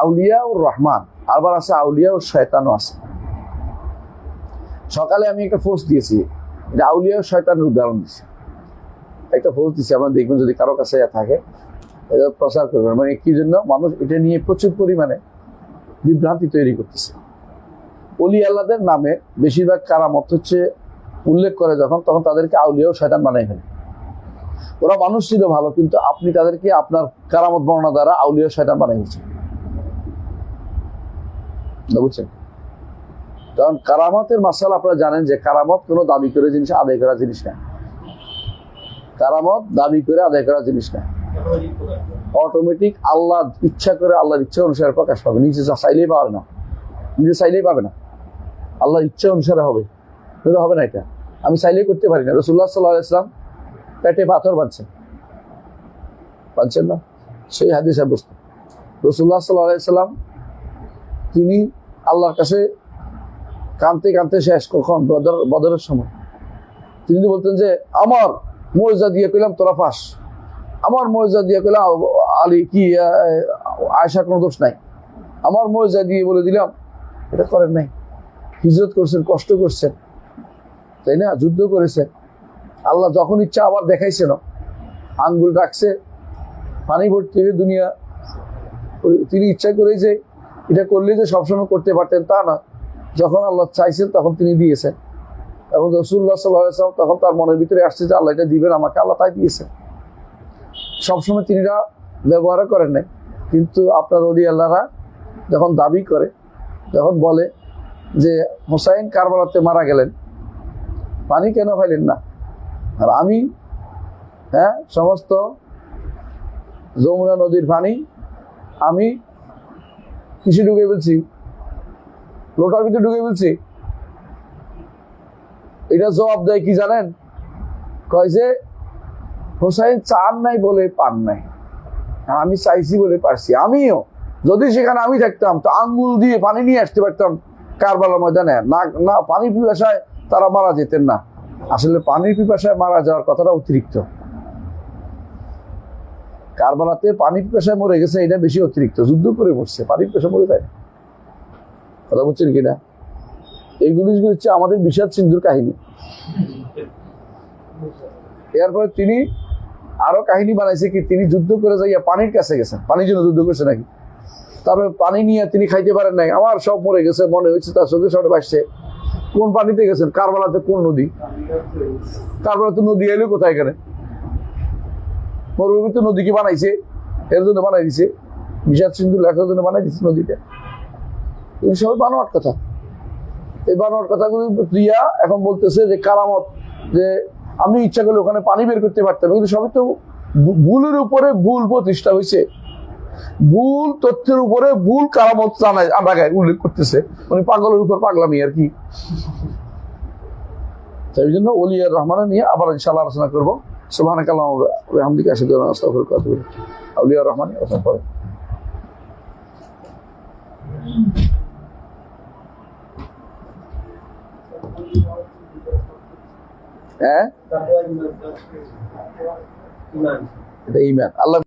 Speaker 1: আউলিয়া ও রহমান, আবার আছে আউলিয়া ও শয়তানও আছে। সকালে আমি একটা পোস্ট দিয়েছি, এটা আউলিয়া ও শয়তানের উদাহরণ দিচ্ছি। একটা পোস্ট দিচ্ছি, আপনারা দেখবেন যদি কারো কাছে থাকে, এটা প্রচার করবেন। মানে কি জন্য? মানুষ এটা নিয়ে প্রচুর পরিমাণে বিভ্রান্তি তৈরি করতেছে। ওলি আল্লাহদের নামে বেশিরভাগ কারামত হচ্ছে উল্লেখ করে যখন, তখন তাদেরকে আউলিয়া ও শয়তান বানাই ফেলে। ওরা মানুষ ছিল ভালো, কিন্তু আপনি তাদেরকে আপনার কারামত বর্ণনা দ্বারা আউলিয়া ও শয়তান বানাই দিচ্ছেন, বুঝছেন? কারণ কারামতের মাসালা আপনারা জানেন যে কারামত কোনো দাবি করে জিনিস আদায় করা জিনিস না। কারামত দাবি করে আদায় করা জিনিস না, অটোমেটিক আল্লাহ ইচ্ছা করে, আল্লাহর ইচ্ছা অনুসারে প্রকাশ পাবে। নিজে চাইলেই পাবে না, নিজে চাইলেই পাবে না, আল্লাহর ইচ্ছা অনুসারে হবে, হবে না। এটা আমি চাইলেই করতে পারি না। রাসূলুল্লাহ সাল্লাল্লাহু আলাইহি ওয়াসাল্লাম পেটে পাথর বাঁধছেন না? সেই হাদিসে বস্তু রাসূলুল্লাহ সাল্লাল্লাহু আলাইহি ওয়াসাল্লাম তিনি আল্লাহর কাছে কাঁদতে কাঁদতে শেষ। কখন? বদরের সময়। তিনি বলতেন যে আমার মর্যাদা দিয়ে কইলাম তোরা পাস, আমার মর্যাদা দিয়ে কইলাম আলী কি আয়েশার কোনো দোষ নাই, আমার মর্যাদা দিয়ে বলে দিলাম। এটা করেন নাই। হিজরত করছেন, কষ্ট করছেন, তাই না? যুদ্ধ করেছেন। আল্লাহ যখন ইচ্ছা আবার দেখাইছেন, আঙ্গুল রাখছে পানি ভর্তি হয়ে দুনিয়া। তিনি ইচ্ছা করে যে এটা করলে যে সবসময় করতে পারতেন তা না, যখন আল্লাহ চাইছেন তখন তিনি দিয়েছেন। এবং রাসূলুল্লাহ সাল্লাল্লাহু আলাইহি ওয়াসাল্লাম তখন তার মনের ভিতরে আসছে যে আল্লাহ এটা দিবেন আমাকে, আল্লাহ তাই দিয়েছেন। সবসময় তিনি ব্যবহার করেন নাই। কিন্তু আপনার ওলি আল্লাহরা যখন দাবি করে, যখন বলে যে হুসাইন কারবালাতে মারা গেলেন, পানি কেন পাইলেন না? আর আমি সমস্ত যমুনা নদীর পানি আমি কিসে ঢুকে ফেলছি? লোটার ভিতরে ঢুকে ফেলছি। এটা জবাব দেয় কি জানেন? কয় যে হোসাইন চান নাই বলে পান নাই, আমি চাইছি বলে পারছি। আমিও যদি সেখানে আমি থাকতাম তো আঙ্গুল দিয়ে পানি নিয়ে আসতে পারতাম কারবালার ময়দানে। না না, পানির পিপাসায় তারা মারা যেতেন না। আসলে পানির পিপাসায় মারা যাওয়ার কথাটা অতিরিক্ত। কারবালাতে পানির পিপাসায় মরে গেছে, এটা বেশি অতিরিক্ত। যুদ্ধ করে মরছে, পানির পিপাসায় মরে যায়। কথা বুঝছেন কিনা? এইগুলি হচ্ছে আমাদের বিষাদ সিন্ধুর কাহিনী। এরপরে তিনি আরো কাহিনী বানাইছে কি, তিনি যুদ্ধ করে যাইয়া পানির কাছে গেছেন, পানির জন্য যুদ্ধ করছে নাকি। তারপরে পানি নিয়ে তিনি খাইতে পারেন নাই, আমার সব মরে গেছে, মনে হয়েছে তার চোখের সামনে ভাসছে। কোন পানিতে গেছেন? কারবালাতে। কোন নদী? কারবালাতে নদী এলো কোথায়? এখানে মরুভূমিতে নদী কি বানাইছে? এর জন্য বানাই দিছে, বিষাদ সিন্ধু লেখার জন্য বানাই দিচ্ছে নদীতে। এই সব বানোয়াট কথা। এই বানোয়াট কথাগুলো দিয়া এখন বলতেছে যে কারামত, যে আমি ইচ্ছা করলে ওখানে পানি বের করতে পারতাম। কিন্তু সবই তো ভুলের উপরে ভুল প্রতিষ্ঠা হয়েছে। ভুল তথ্যের উপরে ভুল কারামত জানায় উল্লেখ করতেছে। মানে পাগলের উপর পাগলামি আর কি। সেই জন্য ওলিয়ার রহমানের নিয়ে আবার ইনশাআল্লাহ আলোচনা করবো। সুবহানাকাল্লাহু ওয়া বিহামদিকা আশহাদু আল্লা ইলাহা ইল্লা আনতা আস্তাগফিরুকা ওয়া আতুবু ইলাইক। আউলিয়ার রহমানের কথা পড়ে। হ্যাঁ, এটা ঈমান। আল্লাহ